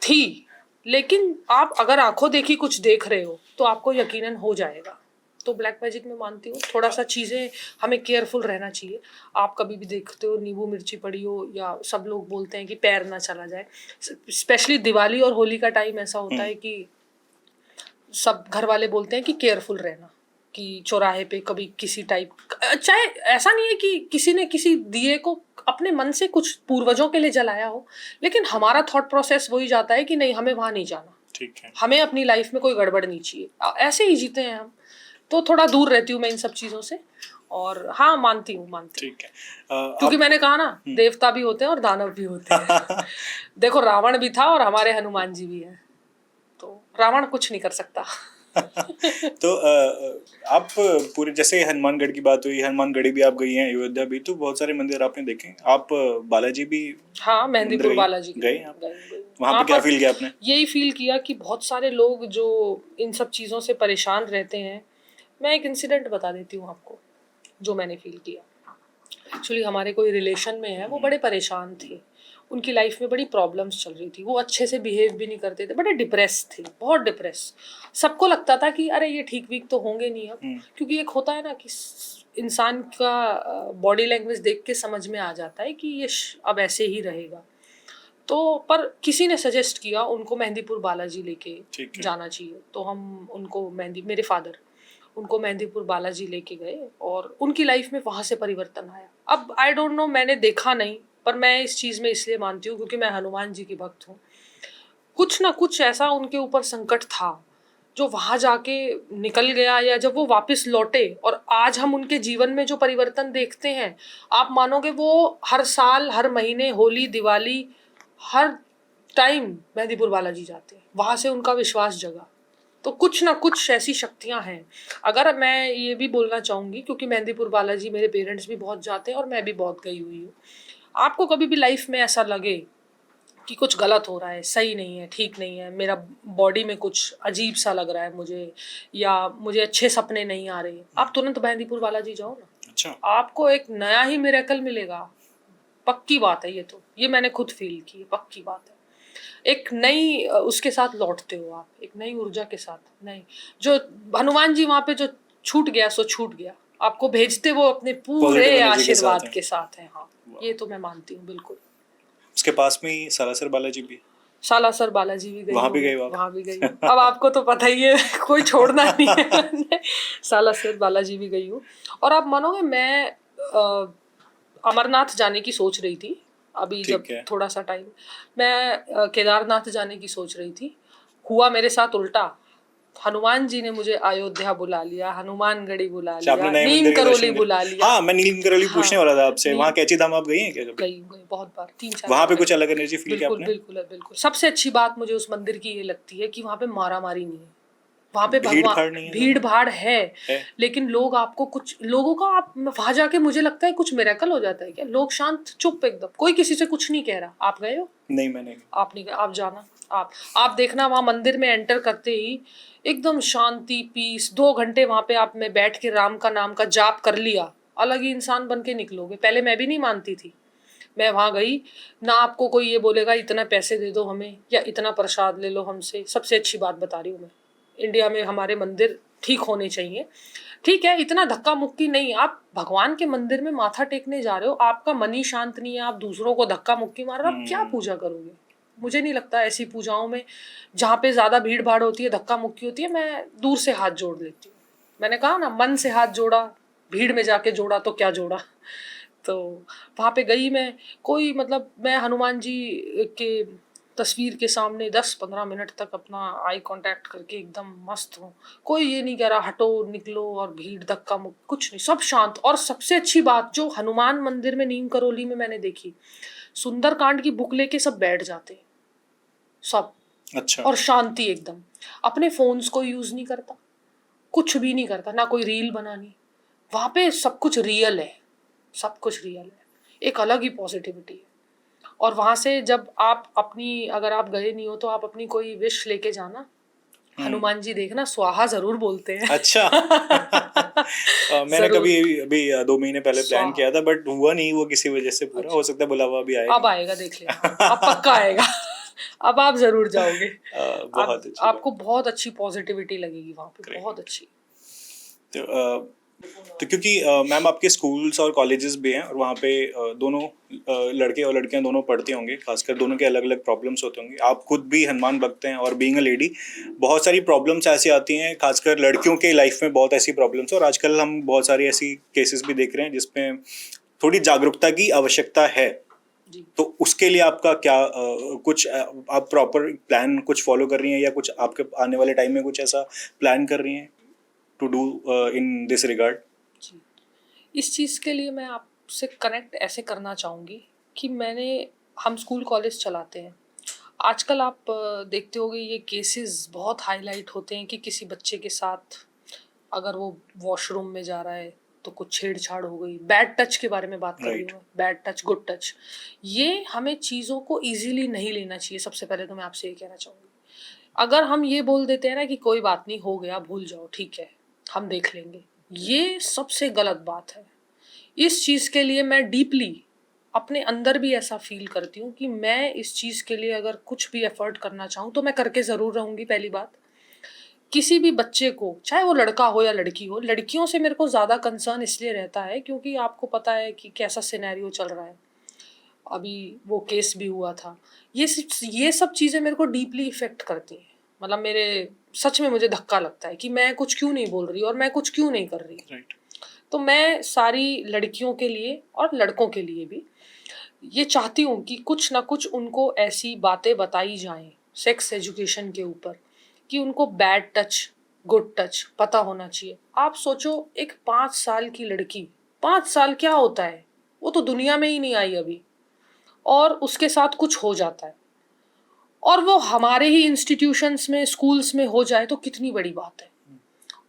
थी, लेकिन आप अगर आंखों देखी कुछ देख रहे हो तो आपको यकीनन हो जाएगा। तो ब्लैक मैजिक में मानती हूँ। थोड़ा सा चीज़ें हमें केयरफुल रहना चाहिए। आप कभी भी देखते हो नींबू मिर्ची पड़ी हो, या सब लोग बोलते हैं कि पैर ना चला जाए, स्पेशली दिवाली और होली का टाइम ऐसा होता है कि सब घर वाले बोलते हैं कि केयरफुल रहना, कि चौराहे पे कभी किसी टाइप, चाहे ऐसा नहीं है कि किसी ने किसी दिए को अपने मन से कुछ पूर्वजों के लिए जलाया हो, लेकिन हमारा थॉट प्रोसेस वही जाता है कि नहीं, हमें वहां नहीं जाना, ठीक है, हमें अपनी लाइफ में कोई गड़बड़ नहीं चाहिए, ऐसे ही जीते हैं हम। तो थोड़ा दूर रहती हूँ मैं इन सब चीजों से। और हाँ, मानती हूँ ठीक है। क्योंकि मैंने कहा ना, देवता भी होते हैं और दानव भी होते हैं। देखो रावण भी था और हमारे हनुमान जी भी हैं, तो रावण कुछ नहीं कर सकता। तो आप पूरे, जैसे हनुमानगढ़ की बात हुई, हनुमानगढ़ी भी आप गई हैं, अयोध्या भी, तो बहुत सारे मंदिर आपने देखे। आप बालाजी भी, हाँ, मेहंदीपुर बालाजी गए आप? गए। वहाँ पे क्या फील किया आपने? यही फील किया कि बहुत सारे लोग जो इन सब चीज़ों से परेशान रहते हैं। मैं एक इंसिडेंट बता देती हूँ आपको जो मैंने फील किया। एक्चुअली हमारे कोई रिलेशन में है, वो बड़े परेशान थे, उनकी लाइफ में बड़ी प्रॉब्लम्स चल रही थी, वो अच्छे से बिहेव भी नहीं करते थे, बड़े डिप्रेस थे, बहुत डिप्रेस। सबको लगता था कि अरे ये ठीक वीक तो होंगे नहीं अब, क्योंकि एक होता है ना कि इंसान का बॉडी लैंग्वेज देख के समझ में आ जाता है कि ये अब ऐसे ही रहेगा। तो पर किसी ने सजेस्ट किया उनको मेहंदीपुर बालाजी लेके जाना चाहिए, तो हम उनको मेरे फादर उनको मेहंदीपुर बालाजी लेके गए और उनकी लाइफ में वहाँ से परिवर्तन आया। अब आई डोंट नो, मैंने देखा नहीं, पर मैं इस चीज़ में इसलिए मानती हूँ क्योंकि मैं हनुमान जी की भक्त हूँ। कुछ ना कुछ ऐसा उनके ऊपर संकट था जो वहाँ जाके निकल गया, या जब वो वापस लौटे और आज हम उनके जीवन में जो परिवर्तन देखते हैं, आप मानोगे वो हर साल, हर महीने, होली, दिवाली, हर टाइम मेहंदीपुर बालाजी जाते हैं, वहाँ से उनका विश्वास जगा। तो कुछ ना कुछ ऐसी शक्तियां हैं। अगर मैं ये भी बोलना चाहूँगी, क्योंकि मेहंदीपुर बालाजी मेरे पेरेंट्स भी बहुत जाते हैं और मैं भी बहुत गई हुई हूँ, आपको कभी भी लाइफ में ऐसा लगे कि कुछ गलत हो रहा है, सही नहीं है, ठीक नहीं है, मेरा बॉडी में कुछ अजीब सा लग रहा है मुझे, या मुझे अच्छे सपने नहीं आ रहे, आप तुरंत मेहंदीपुर बालाजी जाओ ना। अच्छा। आपको एक नया ही मिरेकल मिलेगा, पक्की बात है ये। तो ये मैंने खुद फील की, पक्की बात है। एक नई उसके साथ लौटते हो आप, एक नई ऊर्जा के साथ। नहीं, जो हनुमान जी वहां पे जो छूट गया सो छूट गया, आपको भेजते वो अपने पॉजिटिव पूरे एनर्जी के साथ आशीर्वाद हैं। के साथ हैं। हाँ, ये तो मैं मानती हूँ बिल्कुल। उसके पास में ही सालासर बालाजी भी, सालासर बालाजी भी गई वहां हूँ भी मैं, गए हो आप? वहां भी गई हूँ। अब आपको तो पता ही है कोई छोड़ना नहीं है मैंने। सालासर बालाजी भी गई हूँ। और आप मानोगे मैं अमरनाथ जाने की सोच रही थी अभी, जब ठीक है। थोड़ा सा टाइम, मैं केदारनाथ जाने की सोच रही थी। हुआ मेरे साथ उल्टा, हनुमान जी ने मुझे अयोध्या बुला लिया, हनुमानगढ़ी बुला अच्छा, आपने लिया, नए नीम मंदिर के करोली दर्शन बुला कर, लिया। हाँ मैं नीलम करौली हाँ, पूछने वाला था आपसे, वहाँ नीम कैची धाम आप गई हैं क्या कभी? गई बहुत बार, 3-4 वहाँ बार पे गई कुछ हूँ। अलग एनर्जी फील किया बिल्कुल आपने? बिल्कुल है, बिल्कुल। सबसे अच्छी बात मुझे उस मंदिर की ये लगती है कि वहाँ पे मारा मारी नहीं है। वहाँ पे भीड़ भगवान, भाड़ नहीं है भीड़ ज्यादा? भाड़ है, है। लेकिन लोग आपको कुछ लोगों का, आप वहां जाके मुझे लगता है कुछ मिरेकल हो जाता है क्या, लोग शांत चुप एकदम, कोई किसी से कुछ नहीं कह रहा। आप गए हो? नहीं, मैंने नहीं। आप नहीं गए, आप जाना। आप देखना, वहां मंदिर में एंटर करते ही एकदम शांति, पीस। 2 घंटे वहां पे आप में बैठ के राम का नाम का जाप कर लिया, अलग ही इंसान बन के निकलोगे। पहले मैं भी नहीं मानती थी, मैं वहां गई ना, आपको कोई ये बोलेगा इतना पैसे दे दो हमें या इतना प्रसाद ले लो हमसे। सबसे अच्छी बात बता रही हूँ मैं, इंडिया में हमारे मंदिर ठीक होने चाहिए। ठीक है, इतना धक्का मुक्की नहीं। आप भगवान के मंदिर में माथा टेकने जा रहे हो, आपका मन ही शांत नहीं है, आप दूसरों को धक्का मुक्की मार रहे हो, आप क्या पूजा करोगे? मुझे नहीं लगता ऐसी पूजाओं में जहाँ पे ज्यादा भीड़ भाड़ होती है, धक्का मुक्की होती है, मैं दूर से हाथ जोड़ लेती हूँ। मैंने कहा ना, मन से हाथ जोड़ा, भीड़ में जाके जोड़ा तो क्या जोड़ा। तो वहां पे गई मैं, कोई मतलब मैं हनुमान जी के तस्वीर के सामने 10-15 मिनट तक अपना आई कांटेक्ट करके एकदम मस्त हूँ। कोई ये नहीं कह रहा हटो निकलो और भीड़ धक्का मुक्की, कुछ नहीं, सब शांत। और सबसे अच्छी बात जो हनुमान मंदिर में नीम करोली में मैंने देखी, सुंदरकांड की बुक लेके सब बैठ जाते हैं, सब। अच्छा। और शांति एकदम, अपने फोन्स को यूज नहीं करता, कुछ भी नहीं करता, ना कोई रील बनानी। वहां पे सब कुछ रियल है, सब कुछ रियल है, एक अलग ही पॉजिटिविटी है। और वहां से जब आप अपनी, अगर आप गए नहीं हो तो आप अपनी कोई विश लेके जाना, हनुमान जी देखना स्वाहा जरूर बोलते हैं। अच्छा। मैंने जरूर, कभी अभी 2 महीने पहले प्लान स्वाहा। किया था, बट हुआ नहीं वो किसी वजह से पूरा। हो अच्छा, सकता है बुलावा भी आए अब नहीं। आएगा, देख लेना, अब पक्का आएगा। अब आप जरूर जाओगे। आप, बहुत अच्छी बात। आपको बहुत अच्छी पॉजिटिविटी लगेगी वहां पे, बहुत ग्रेट। अच्छी। तो क्योंकि मैम आपके स्कूल्स और कॉलेजेस भी हैं और वहाँ पे दोनों लड़के और लड़कियां दोनों पढ़ते होंगे, खासकर दोनों के अलग अलग प्रॉब्लम्स होते होंगे। आप खुद भी हनुमान भक्त हैं और बीइंग अ लेडी बहुत सारी प्रॉब्लम्स ऐसी आती हैं, खासकर लड़कियों के लाइफ में बहुत ऐसी प्रॉब्लम्स। और आजकल हम बहुत सारी ऐसी केसेस भी देख रहे हैं जिसमें थोड़ी जागरूकता की आवश्यकता है। जी। तो उसके लिए आपका क्या कुछ आप प्रॉपर प्लान कुछ फॉलो कर रही हैं या कुछ आपके आने वाले टाइम में कुछ ऐसा प्लान कर रही हैं to do in this regard? जी, इस चीज़ के लिए मैं आपसे कनेक्ट ऐसे करना चाहूँगी कि हम स्कूल कॉलेज चलाते हैं। आजकल आप देखते होंगे ये केसेस बहुत हाईलाइट होते हैं कि किसी बच्चे के साथ अगर वो वॉशरूम में जा रहा है तो कुछ छेड़छाड़ हो गई। बैड टच के बारे में बात कर रही हूँ राइट। मैं, बैड टच, गुड टच। ये हमें चीज़ों को इजीली नहीं लेना चाहिए। सबसे पहले तो मैं आपसे ये कहना चाहूँगी, अगर हम ये बोल देते हैं ना कि कोई बात नहीं, हो गया, भूल जाओ, ठीक है, हम देख लेंगे, ये सबसे गलत बात है। इस चीज़ के लिए मैं डीपली अपने अंदर भी ऐसा फील करती हूँ कि मैं इस चीज़ के लिए अगर कुछ भी एफर्ट करना चाहूँ तो मैं करके ज़रूर रहूँगी। पहली बात, किसी भी बच्चे को, चाहे वो लड़का हो या लड़की हो, लड़कियों से मेरे को ज़्यादा कंसर्न इसलिए रहता है क्योंकि आपको पता है कि कैसा सिनेरियो चल रहा है। अभी वो केस भी हुआ था। ये सब चीज़ें मेरे को डीपली इफ़ेक्ट करती हैं। मतलब मेरे, सच में मुझे धक्का लगता है कि मैं कुछ क्यों नहीं बोल रही और मैं कुछ क्यों नहीं कर रही। राइट। तो मैं सारी लड़कियों के लिए और लड़कों के लिए भी ये चाहती हूँ कि कुछ ना कुछ उनको ऐसी बातें बताई जाएं सेक्स एजुकेशन के ऊपर कि उनको बैड टच, गुड टच पता होना चाहिए। आप सोचो, एक 5 साल की लड़की, 5 साल क्या होता है, वो तो दुनिया में ही नहीं आई अभी, और उसके साथ कुछ हो जाता है और वो हमारे ही इंस्टीट्यूशंस में, स्कूल्स में हो जाए तो कितनी बड़ी बात है।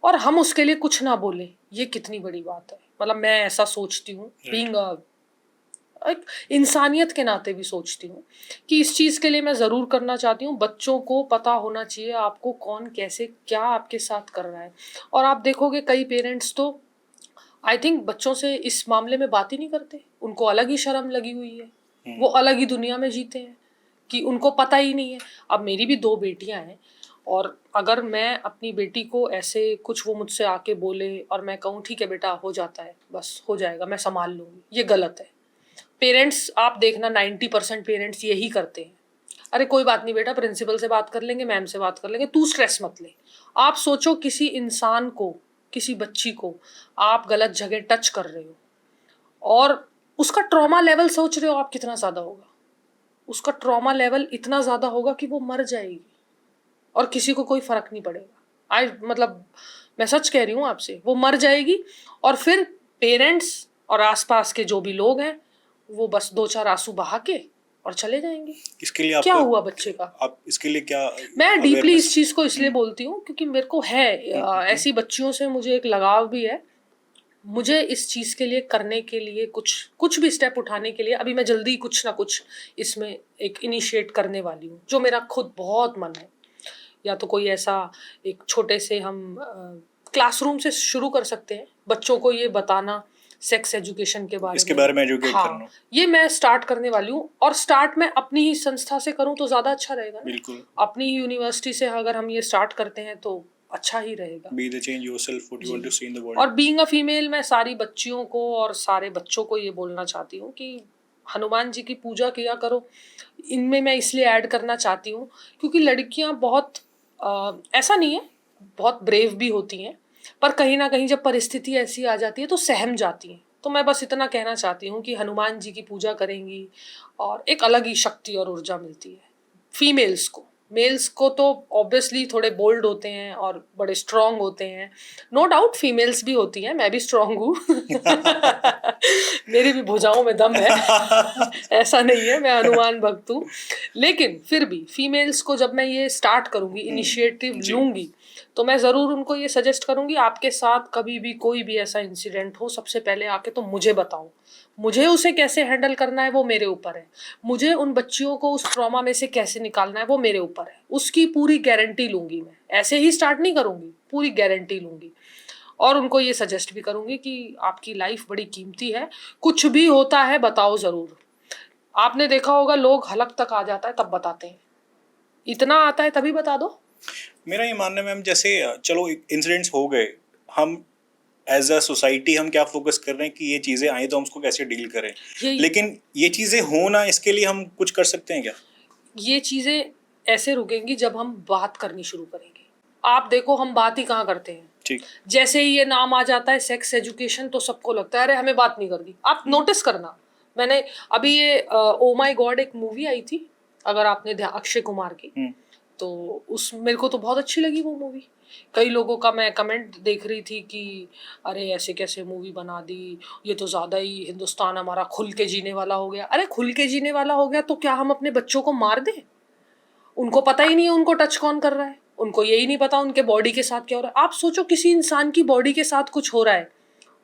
और हम उसके लिए कुछ ना बोले, ये कितनी बड़ी बात है। मतलब मैं ऐसा सोचती हूँ, बीइंग एक इंसानियत के नाते भी सोचती हूँ कि इस चीज़ के लिए मैं ज़रूर करना चाहती हूँ। बच्चों को पता होना चाहिए आपको कौन कैसे क्या आपके साथ कर रहा है। और आप देखोगे कई पेरेंट्स तो आई थिंक बच्चों से इस मामले में बात ही नहीं करते, उनको अलग ही शर्म लगी हुई है, वो अलग ही दुनिया में जीते हैं कि उनको पता ही नहीं है। अब मेरी भी 2 बेटियां हैं और अगर मैं अपनी बेटी को ऐसे कुछ वो मुझसे आके बोले और मैं कहूँ ठीक है बेटा हो जाता है, बस हो जाएगा, मैं संभाल लूंगी, ये गलत है। पेरेंट्स आप देखना 90% पेरेंट्स यही करते हैं। अरे कोई बात नहीं बेटा, प्रिंसिपल से बात कर लेंगे, मैम से बात कर लेंगे, तू स्ट्रेस मत ले। आप सोचो किसी इंसान को, किसी बच्ची को आप गलत जगह टच कर रहे हो और उसका ट्रॉमा लेवल सोच रहे हो आप कितना ज्यादा होगा। उसका ट्रॉमा लेवल इतना ज्यादा होगा कि वो मर जाएगी और किसी को कोई फर्क नहीं पड़ेगा। मतलब मैं सच कह रही हूँ आपसे, वो मर जाएगी और फिर पेरेंट्स और आसपास के जो भी लोग हैं वो बस 2-4 आंसू बहा के और चले जाएंगे। इसके लिए क्या हुआ बच्चे का? आप इसके लिए क्या मैं डीपली awareness- इस चीज को इसलिए बोलती हूँ क्योंकि मेरे को है ऐसी बच्चियों से मुझे एक लगाव भी है। मुझे इस चीज के लिए करने के लिए कुछ भी स्टेप उठाने के लिए अभी मैं जल्दी कुछ ना कुछ इसमें एक इनिशिएट करने वाली हूँ, जो मेरा खुद बहुत मन है। या तो कोई ऐसा एक छोटे से हम क्लासरूम से शुरू कर सकते हैं, बच्चों को ये बताना सेक्स एजुकेशन के बारे इसके में। बारे में एजुकेट हाँ, करना। ये मैं स्टार्ट करने वाली हूँ और स्टार्ट मैं अपनी ही संस्था से करूँ तो ज्यादा अच्छा रहेगा ना। बिल्कुल, अपनी ही यूनिवर्सिटी से अगर हम ये स्टार्ट करते हैं तो अच्छा ही रहेगा। Be the change yourself what you want to see in the world. और बीइंग अ फीमेल मैं सारी बच्चियों को और सारे बच्चों को ये बोलना चाहती हूँ कि हनुमान जी की पूजा किया करो। इनमें मैं इसलिए ऐड करना चाहती हूँ क्योंकि लड़कियां बहुत ऐसा नहीं है, बहुत ब्रेव भी होती हैं, पर कहीं ना कहीं जब परिस्थिति ऐसी आ जाती है तो सहम जाती हैं। तो मैं बस इतना कहना चाहती हूँ कि हनुमान जी की पूजा करेंगी और एक अलग ही शक्ति और ऊर्जा मिलती है फीमेल्स को। मेल्स को तो ऑब्वियसली थोड़े बोल्ड होते हैं और बड़े स्ट्रांग होते हैं, नो डाउट फीमेल्स भी होती हैं, मैं भी स्ट्रांग हूँ मेरी भी भुजाओं में दम है ऐसा नहीं है, मैं हनुमान भक्त हूँ। लेकिन फिर भी फीमेल्स को जब मैं ये स्टार्ट करूंगी, इनिशिएटिव लूंगी, तो मैं जरूर उनको ये सजेस्ट करूंगी आपके साथ कभी भी कोई भी ऐसा इंसिडेंट हो, सबसे पहले आके तो मुझे बताओ, मुझे उसे कैसे हैंडल करना है वो मेरे ऊपर है, मुझे उन बच्चियों को उस ट्रॉमा में से कैसे निकालना है वो मेरे ऊपर है, उसकी पूरी गारंटी लूंगी। मैं ऐसे ही स्टार्ट नहीं करूंगी, पूरी गारंटी लूंगी और उनको ये सजेस्ट भी करूंगी कि आपकी लाइफ बड़ी कीमती है, कुछ भी होता है बताओ जरूर। आपने देखा होगा लोग हलक तक आ जाता है तब बताते हैं, इतना आता है तभी बता दो। मेरा ये मानना है मैम, जैसे चलो इंसिडेंट्स हो गए, हम एज अ सोसाइटी हम क्या फोकस कर रहे हैं कि ये चीजें आई तो हम उसको कैसे डील करें, लेकिन ये चीजें हो ना, इसके लिए हम कुछ कर सकते हैं क्या? ये चीजें ऐसे रुकेंगी जब हम बात करनी शुरू करेंगे। आप देखो हम बात ही कहाँ करते हैं, ठीक, जैसे ही ये नाम आ जाता है सेक्स एजुकेशन तो सबको लगता है अरे हमें बात नहीं करनी। आप नोटिस करना, मैंने अभी ये ओ माय गॉड एक मूवी आई थी, अगर आपने ध्यान, अक्षय कुमार की, तो उस मेरे को तो बहुत अच्छी लगी वो मूवी। कई लोगों का मैं कमेंट देख रही थी कि अरे ऐसे कैसे मूवी बना दी, ये तो ज़्यादा ही हिंदुस्तान हमारा खुल के जीने वाला हो गया। अरे खुल के जीने वाला हो गया तो क्या हम अपने बच्चों को मार दें? उनको पता ही नहीं है उनको टच कौन कर रहा है, उनको यही नहीं पता उनके बॉडी के साथ क्या हो रहा है। आप सोचो किसी इंसान की बॉडी के साथ कुछ हो रहा है,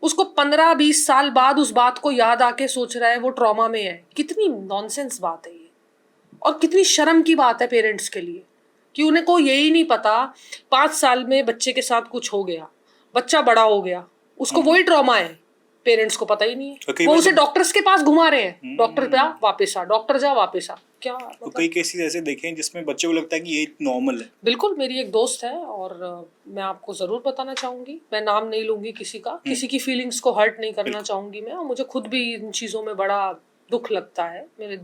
उसको 15-20 साल बाद उस बात को याद आके सोच रहा है वो ट्रॉमा में है। कितनी नॉनसेंस बात है ये, और कितनी शर्म की बात है पेरेंट्स के लिए कि उन्हें को यही नहीं पता 5 साल में बच्चे के साथ कुछ हो गया, बच्चा बड़ा हो गया, उसको वही ट्रॉमा है, पेरेंट्स को पता ही नहीं है। वो उसे डॉक्टर्स के पास घुमा रहे हैं, डॉक्टर जा वापस आ, डॉक्टर जा वापस आ। क्या तो कई केसेस ऐसे देखे हैं जिसमें बच्चों को लगता है कि ये नॉर्मल है। बिल्कुल, मेरी एक दोस्त है और मैं आपको जरूर बताना चाहूंगी, मैं नाम नहीं लूंगी किसी का, किसी की फीलिंग्स को हर्ट नहीं करना चाहूंगी मैं, और मुझे खुद भी इन चीजों में बड़ा दुख लगता है, मेरे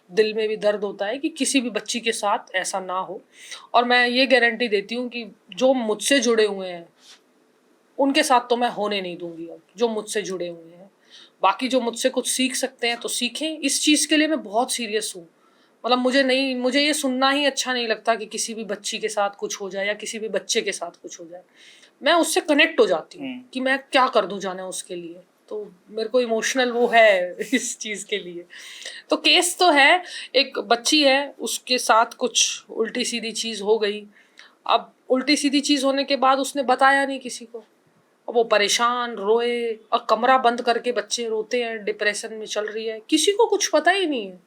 दिल में भी दर्द होता है कि किसी भी बच्ची के साथ ऐसा ना हो। और मैं ये गारंटी देती हूँ कि जो मुझसे जुड़े हुए हैं उनके साथ तो मैं होने नहीं दूंगी अब, जो मुझसे जुड़े हुए हैं। बाकी जो मुझसे कुछ सीख सकते हैं तो सीखें, इस चीज़ के लिए मैं बहुत सीरियस हूँ। मतलब मुझे ये सुनना ही अच्छा नहीं लगता कि किसी भी बच्ची के साथ कुछ हो जाए या किसी भी बच्चे के साथ कुछ हो जाए। मैं उससे कनेक्ट हो जाती हूँ कि मैं क्या कर दूँ जाने उसके लिए, तो मेरे को इमोशनल वो है इस चीज़ के लिए। तो केस तो है, एक बच्ची है उसके साथ कुछ उल्टी सीधी चीज़ हो गई। अब उल्टी सीधी चीज़ होने के बाद उसने बताया नहीं किसी को, अब वो परेशान रोए, और कमरा बंद करके बच्चे रोते हैं, डिप्रेशन में चल रही है, किसी को कुछ पता ही नहीं है।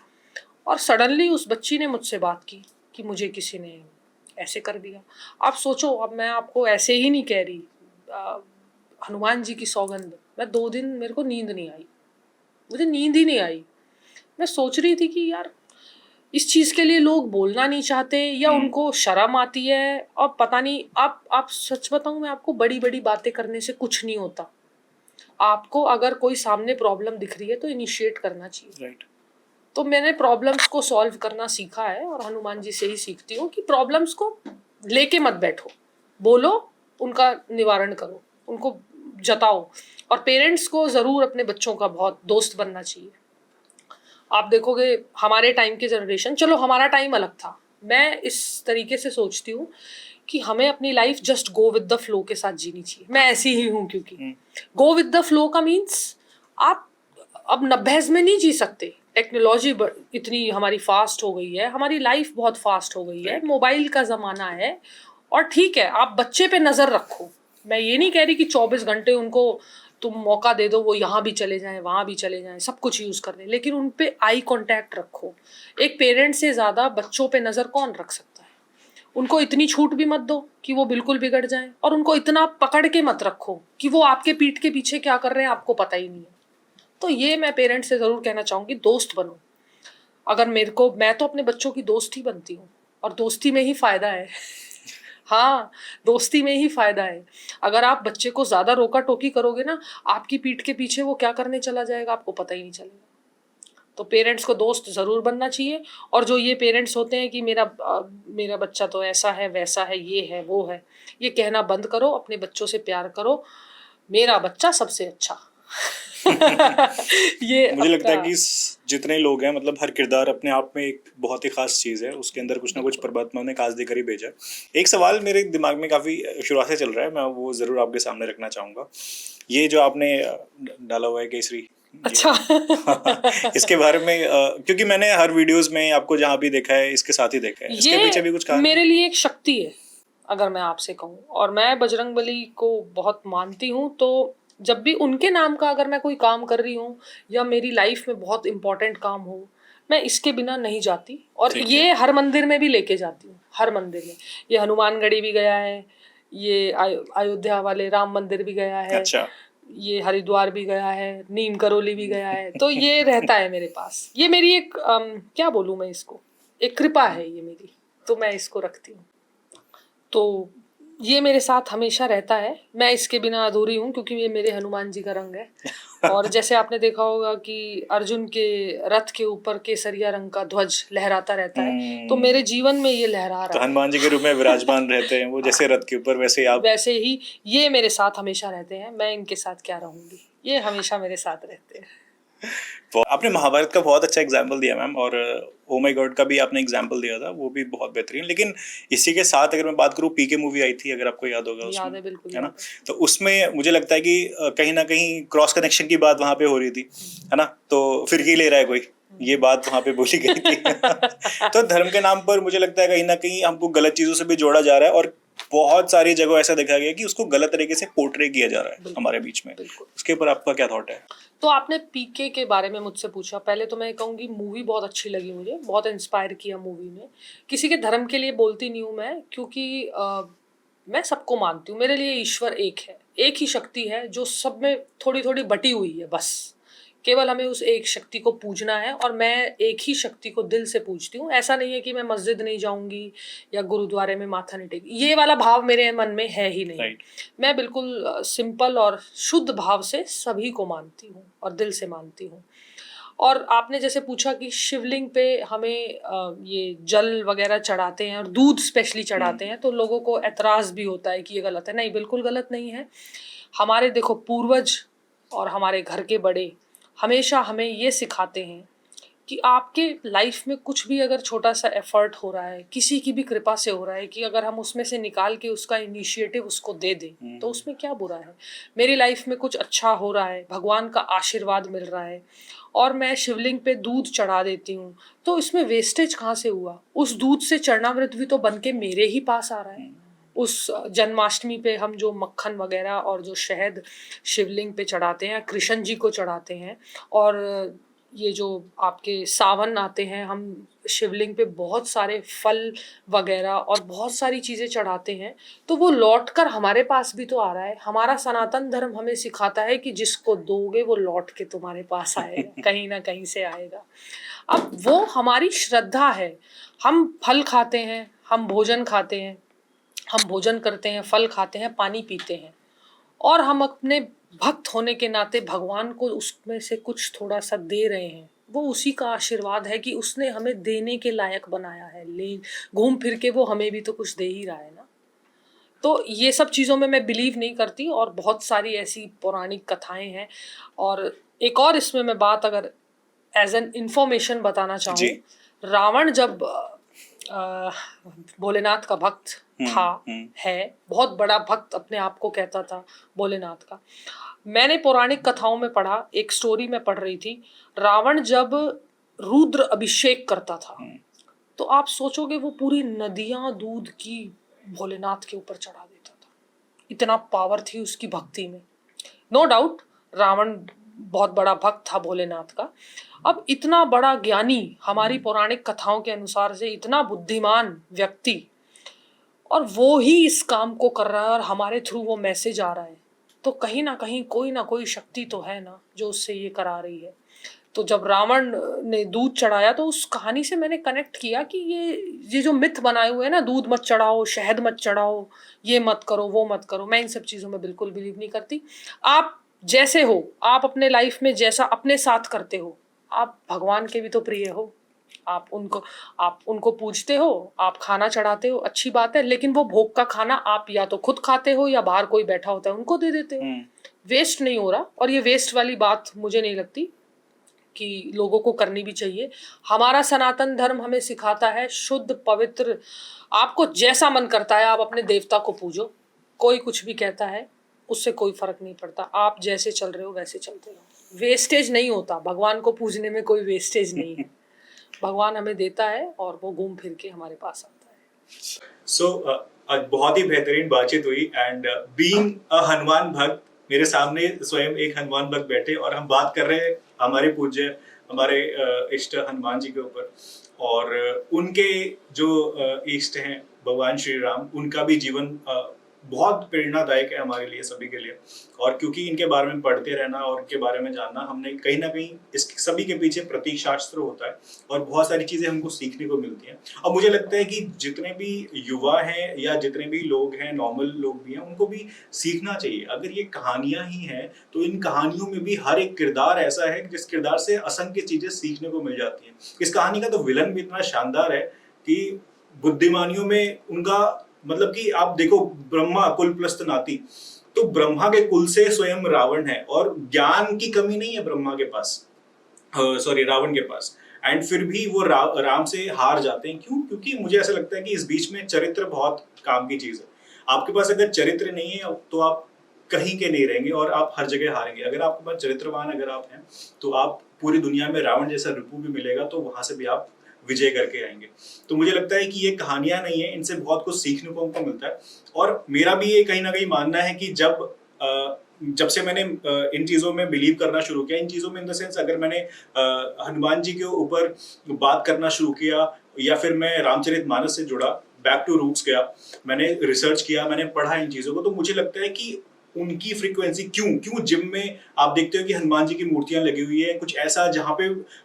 और सडनली उस बच्ची ने मुझसे बात की कि मुझे किसी ने ऐसे कर दिया। आप सोचो, अब मैं आपको ऐसे ही नहीं कह रही, हनुमान जी की सौगंध, मैं 2 दिन मेरे को नींद नहीं आई, मुझे नींद ही नहीं आई। मैं सोच रही थी कि यार इस चीज के लिए लोग बोलना नहीं चाहते या उनको शर्म आती है। और पता नहीं, आप सच बताऊं मैं आपको, बड़ी बड़ी बातें करने से कुछ नहीं होता। आपको अगर कोई सामने प्रॉब्लम दिख रही है तो इनिशिएट करना चाहिए। राइट। तो मैंने प्रॉब्लम्स को सॉल्व करना सीखा है और हनुमान जी से ही सीखती हूँ कि प्रॉब्लम्स को लेके मत बैठो, बोलो, उनका निवारण करो, उनको जताओ। और पेरेंट्स को जरूर अपने बच्चों का बहुत दोस्त बनना चाहिए। आप देखोगे हमारे टाइम के जनरेशन, चलो हमारा टाइम अलग था, मैं इस तरीके से सोचती हूँ कि हमें अपनी life just go with the flow के साथ जीनी चाहिए। मैं ऐसी ही हूँ, क्योंकि गो विद द फ्लो का मीन्स आप अब नब्बेज में नहीं जी सकते। टेक्नोलॉजी इतनी हमारी फास्ट हो गई है, हमारी लाइफ बहुत फास्ट हो गई है, मोबाइल का ज़माना है। और ठीक है, आप बच्चे पे नज़र रखो, मैं ये नहीं कह रही कि 24 घंटे उनको तुम मौका दे दो, वो यहाँ भी चले जाएं, वहाँ भी चले जाएं, सब कुछ यूज़ कर लें, लेकिन उन पे आई कांटेक्ट रखो। एक पेरेंट से ज़्यादा बच्चों पे नज़र कौन रख सकता है। उनको इतनी छूट भी मत दो कि वो बिल्कुल बिगड़ जाएं, और उनको इतना पकड़ के मत रखो कि वो आपके पीठ के पीछे क्या कर रहे हैं आपको पता ही नहीं है। तो ये मैं पेरेंट्स से ज़रूर कहना चाहूँगी, दोस्त बनो। अगर मेरे को, मैं तो अपने बच्चों की दोस्त ही बनती हूँ, और दोस्ती में ही फ़ायदा है। हाँ, दोस्ती में ही फ़ायदा है। अगर आप बच्चे को ज़्यादा रोका टोकी करोगे ना, आपकी पीठ के पीछे वो क्या करने चला जाएगा आपको पता ही नहीं चलेगा। तो पेरेंट्स को दोस्त ज़रूर बनना चाहिए। और जो ये पेरेंट्स होते हैं कि मेरा बच्चा तो ऐसा है, वैसा है, ये है, वो है, ये कहना बंद करो, अपने बच्चों से प्यार करो। मेरा बच्चा सबसे अच्छा। ये मुझे लगता है अपना, कि जितने लोग हैं, मतलब हर किरदार अपने आप में एक बहुत ही खास चीज़ है, उसके अंदर कुछ ना कुछ परमात्मा ने खास देकर ही भेजा है। एक सवाल मेरे दिमाग में काफ़ी शुरुआत से चल रहा है, मैं वो ज़रूर आपके सामने रखना चाहूँगा। ये जो आपने डाला हुआ है केसरी, अच्छा। इसके बारे में क्योंकि मैंने हर वीडियोस में आपको जहाँ भी देखा है इसके साथ ही देखा है, इसके पीछे भी कुछ ये कहानी? मेरे लिए एक शक्ति है, अगर मैं आपसे कहूँ, और मैं बजरंगबली को बहुत मानती हूँ। तो जब भी उनके नाम का अगर मैं कोई काम कर रही हूँ या मेरी लाइफ में बहुत इंपॉर्टेंट काम हो, मैं इसके बिना नहीं जाती। और ठीक है। ये हर मंदिर में भी लेके जाती हूँ, हर मंदिर में। ये हनुमानगढ़ी भी गया है, ये अयोध्या वाले राम मंदिर भी गया है, अच्छा। ये हरिद्वार भी गया है, नीम करोली भी गया है। तो ये रहता है मेरे पास। ये मेरी एक क्या बोलूँ मैं इसको, एक कृपा है ये मेरी, तो मैं इसको रखती हूँ। तो ये मेरे साथ हमेशा रहता है, मैं इसके बिना अधूरी हूँ, क्योंकि ये मेरे हनुमान जी का रंग है। और जैसे आपने देखा होगा कि अर्जुन के रथ के ऊपर केसरिया रंग का ध्वज लहराता रहता है, तो मेरे जीवन में ये लहरा तो रहा है। हनुमान जी के रूप में विराजमान रहते हैं वो, जैसे रथ के ऊपर वैसे ही आप। वैसे ही ये मेरे साथ हमेशा रहते हैं, मैं इनके साथ क्या रहूंगी, ये हमेशा मेरे साथ रहते हैं। आपने महाभारत का बहुत अच्छा एग्जाम्पल दिया मैम, और ओ माय गॉड का भी आपने एग्जाम्पल दिया था, वो भी बहुत बेहतरीन। लेकिन इसी के साथ अगर मैं बात करूँ, पीके मूवी आई थी, अगर आपको याद होगा, याद उसमें है, बिल्कुल है ना, याद है। तो उसमें मुझे लगता है कि कहीं ना कहीं क्रॉस कनेक्शन की बात वहां पे हो रही थी, है ना, तो फिरकी ले रहा है कोई, ये बात वहां पे बोली गई थी। तो धर्म के नाम पर मुझे लगता है कहीं ना कहीं हमको गलत चीजों से भी जोड़ा जा रहा है, और बहुत सारी जगह ऐसा देखा गया कि उसको गलत तरीके से पोर्ट्रे किया जा रहा है बिल्कुल, हमारे बीच में। बिल्कुल। उसके ऊपर आपका क्या थॉट है? तो आपने पीके के बारे में मुझसे पूछा, पहले तो मैं कहूँगी मूवी बहुत अच्छी लगी मुझे, बहुत इंस्पायर किया मूवी ने। किसी के धर्म के लिए बोलती नहीं हूँ मैं, क्योंकि मैं सबको मानती हूँ। मेरे लिए ईश्वर एक है, एक ही शक्ति है जो सब में थोड़ी थोड़ी बटी हुई है, बस केवल हमें उस एक शक्ति को पूजना है। और मैं एक ही शक्ति को दिल से पूजती हूँ। ऐसा नहीं है कि मैं मस्जिद नहीं जाऊंगी या गुरुद्वारे में माथा नहीं टेक, ये वाला भाव मेरे मन में है ही नहीं। राइट। मैं बिल्कुल सिंपल और शुद्ध भाव से सभी को मानती हूँ और दिल से मानती हूँ। और आपने जैसे पूछा कि शिवलिंग पे हमें ये जल वगैरह चढ़ाते हैं और दूध स्पेशली चढ़ाते हैं, तो लोगों को एतराज़ भी होता है कि ये गलत है। नहीं, बिल्कुल गलत नहीं है। हमारे देखो पूर्वज और हमारे घर के बड़े हमेशा हमें ये सिखाते हैं कि आपके लाइफ में कुछ भी अगर छोटा सा एफर्ट हो रहा है, किसी की भी कृपा से हो रहा है, कि अगर हम उसमें से निकाल के उसका इनिशिएटिव उसको दे दें, तो उसमें क्या बुरा है। मेरी लाइफ में कुछ अच्छा हो रहा है, भगवान का आशीर्वाद मिल रहा है, और मैं शिवलिंग पे दूध चढ़ा देती हूँ, तो इसमें वेस्टेज कहाँ से हुआ। उस दूध से चरणामृत भी तो बन के मेरे ही पास आ रहा है। उस जन्माष्टमी पे हम जो मक्खन वगैरह और जो शहद शिवलिंग पे चढ़ाते हैं, कृष्ण जी को चढ़ाते हैं, और ये जो आपके सावन आते हैं, हम शिवलिंग पे बहुत सारे फल वगैरह और बहुत सारी चीज़ें चढ़ाते हैं, तो वो लौट कर हमारे पास भी तो आ रहा है। हमारा सनातन धर्म हमें सिखाता है कि जिसको दोगे वो लौट के तुम्हारे पास आएगा, कहीं ना कहीं से आएगा। अब वो हमारी श्रद्धा है। हम फल खाते हैं, हम भोजन खाते हैं, हम भोजन करते हैं, फल खाते हैं, पानी पीते हैं, और हम अपने भक्त होने के नाते भगवान को उसमें से कुछ थोड़ा सा दे रहे हैं। वो उसी का आशीर्वाद है कि उसने हमें देने के लायक बनाया है। ले घूम फिर के वो हमें भी तो कुछ दे ही रहा है ना। तो ये सब चीज़ों में मैं बिलीव नहीं करती, और बहुत सारी ऐसी पौराणिक कथाएं हैं। और एक और इसमें मैं बात अगर एज एन इंफॉर्मेशन बताना चाहूँ, रावण जब भोलेनाथ का भक्त था, है बहुत बड़ा भक्त अपने आप को कहता था भोलेनाथ का। मैंने पौराणिक कथाओं में पढ़ा, एक स्टोरी में पढ़ रही थी, रावण जब रुद्र अभिषेक करता था तो आप सोचोगे वो पूरी नदियां दूध की भोलेनाथ के ऊपर चढ़ा देता था। इतना पावर थी उसकी भक्ति में। नो डाउट रावण बहुत बड़ा भक्त था भोलेनाथ का। अब इतना बड़ा ज्ञानी, हमारी पौराणिक कथाओं के अनुसार से इतना बुद्धिमान व्यक्ति, और वो ही इस काम को कर रहा है और हमारे थ्रू वो मैसेज आ रहा है, तो कहीं ना कोई शक्ति तो है ना जो उससे ये करा रही है। तो जब रावण ने दूध चढ़ाया तो उस कहानी से मैंने कनेक्ट किया कि ये जो मिथ बनाए हुए हैं ना, दूध मत चढ़ाओ, शहद मत चढ़ाओ, ये मत करो, वो मत करो, मैं इन सब चीज़ों में बिल्कुल बिलीव नहीं करती। आप जैसे हो, आप अपने लाइफ में जैसा अपने साथ करते हो, आप भगवान के भी तो प्रिय हो। आप उनको पूजते हो, आप खाना चढ़ाते हो, अच्छी बात है, लेकिन वो भोग का खाना आप या तो खुद खाते हो या बाहर कोई बैठा होता है उनको दे देते हो। वेस्ट नहीं हो रहा। और ये वेस्ट वाली बात मुझे नहीं लगती कि लोगों को करनी भी चाहिए। हमारा सनातन धर्म हमें सिखाता है शुद्ध पवित्र, आपको जैसा मन करता है आप अपने देवता को पूजो, कोई कुछ भी कहता है उससे कोई फर्क नहीं पड़ता, आप जैसे चल रहे हो वैसे चलते रहो। वेस्टेज नहीं होता, भगवान को पूजने में कोई वेस्टेज नहीं है। भगवान हमें देता है और वो घूम फिर के हमारे पास आता है। सो बहुत ही बेहतरीन बातचीत हुई। एंड बीइंग अ हनुमान भक्त, मेरे सामने स्वयं एक हनुमान भक्त बैठे और हम बात कर रहे हैं हमारे पूज्य, हमारे इष्ट हनुमान जी के ऊपर, और उनके जो इष्ट हैं भगवान श्री राम, उनका भी जीवन बहुत प्रेरणादायक है हमारे लिए सभी के लिए। और क्योंकि इनके बारे में पढ़ते रहना और इनके बारे में जानना, हमने कहीं ना कहीं इस सभी के पीछे प्रतीक शास्त्र होता है और बहुत सारी चीजें हमको सीखने को मिलती हैं। और मुझे लगता है कि जितने भी युवा हैं या जितने भी लोग हैं, नॉर्मल लोग भी हैं, उनको भी सीखना चाहिए। अगर ये कहानियां ही हैं तो इन कहानियों में भी हर एक किरदार ऐसा है जिस किरदार से असंख्य चीजें सीखने को मिल जाती हैं। इस कहानी का तो विलन भी इतना शानदार है कि बुद्धिमानियों में उनका मतलब कि आप देखो, ब्रह्मा कुल प्लस्त नाती, तो ब्रह्मा के कुल से स्वयं रावण है और ज्ञान की कमी नहीं है ब्रह्मा के पास, सॉरी रावण के पास। एंड फिर भी वो राम से हार जाते हैं। क्यों? क्योंकि मुझे ऐसा लगता है कि इस बीच में चरित्र बहुत काम की चीज है। आपके पास अगर चरित्र नहीं है तो आप कहीं के नहीं रहेंगे और आप हर जगह हारेंगे। अगर आपके पास चरित्रवान अगर आप हैं तो आप पूरी दुनिया में रावण जैसा रिपु भी मिलेगा तो वहां से भी आप विजय करके आएंगे। तो मुझे लगता है कि ये कहानियां नहीं है, इनसे बहुत कुछ सीखने को हमको मिलता है। और मेरा भी ये कहीं ना कहीं मानना है कि जब से मैंने इन चीज़ों में बिलीव करना शुरू किया, इन चीज़ों में इन द सेंस, अगर मैंने हनुमान जी के ऊपर बात करना शुरू किया या फिर मैं रामचरितमानस से जुड़ा, बैक टू रूट्स गया, मैंने रिसर्च किया, मैंने पढ़ा इन चीज़ों को, तो मुझे लगता है कि उनकी फ्रीक्वेंसी क्यों जिम में आप देखते हो कि हनुमान जी की मूर्तियां लगी हुई है, कुछ ऐसा जहाँ पे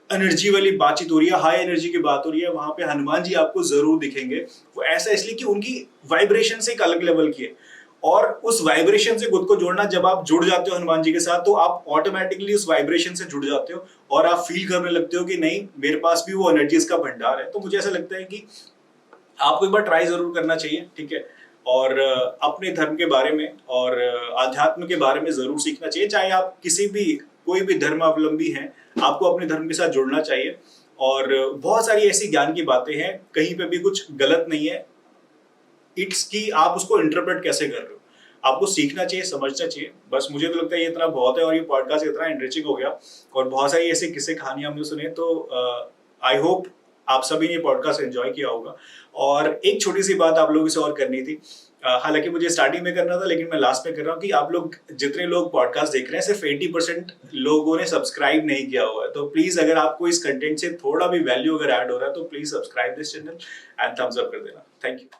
एनर्जी वाली बातचीत हो रही है, हाई एनर्जी की बात हो रही है, वहां पे हनुमान जी आपको जरूर दिखेंगे। वो ऐसा इसलिए कि उनकी वाइब्रेशन से एक अलग लेवल की है, और उस वाइब्रेशन से खुद को जोड़ना, जब आप जुड़ जाते हो हनुमान जी के साथ तो आप ऑटोमेटिकली उस वाइब्रेशन से जुड़ जाते हो और आप फील करने लगते हो कि नहीं, मेरे पास भी वो एनर्जीज का भंडार है। तो मुझे ऐसा लगता है कि आपको एक बार ट्राई जरूर करना चाहिए, ठीक है, और अपने धर्म के बारे में और आध्यात्म के बारे में जरूर सीखना चाहिए। चाहे आप कोई भी धर्मावलंबी हैं, आपको अपने धर्म के साथ जुड़ना चाहिए। और बहुत सारी ऐसी ज्ञान की बातें हैं, कहीं पे भी कुछ गलत नहीं है। इट्स की आप उसको इंटरप्रेट कैसे कर रहे हो, आपको सीखना चाहिए, समझना चाहिए। बस मुझे तो लगता है ये इतना बहुत है और ये पॉडकास्ट इतना एनरिचिंग हो गया और बहुत सारी ऐसे किस्से कहानियां हमने सुने। तो आई होप आप सभी ने पॉडकास्ट एंजॉय किया होगा। और एक छोटी सी बात आप लोगों से और करनी थी, हालांकि मुझे स्टार्टिंग में करना था लेकिन मैं लास्ट में कर रहा हूँ, कि आप लोग जितने लोग पॉडकास्ट देख रहे हैं, सिर्फ 80% लोगों ने सब्सक्राइब नहीं किया हुआ है। तो प्लीज, अगर आपको इस कंटेंट से थोड़ा भी वैल्यू अगर ऐड हो रहा है तो please subscribe this channel and thumbs up कर देना। Thank you.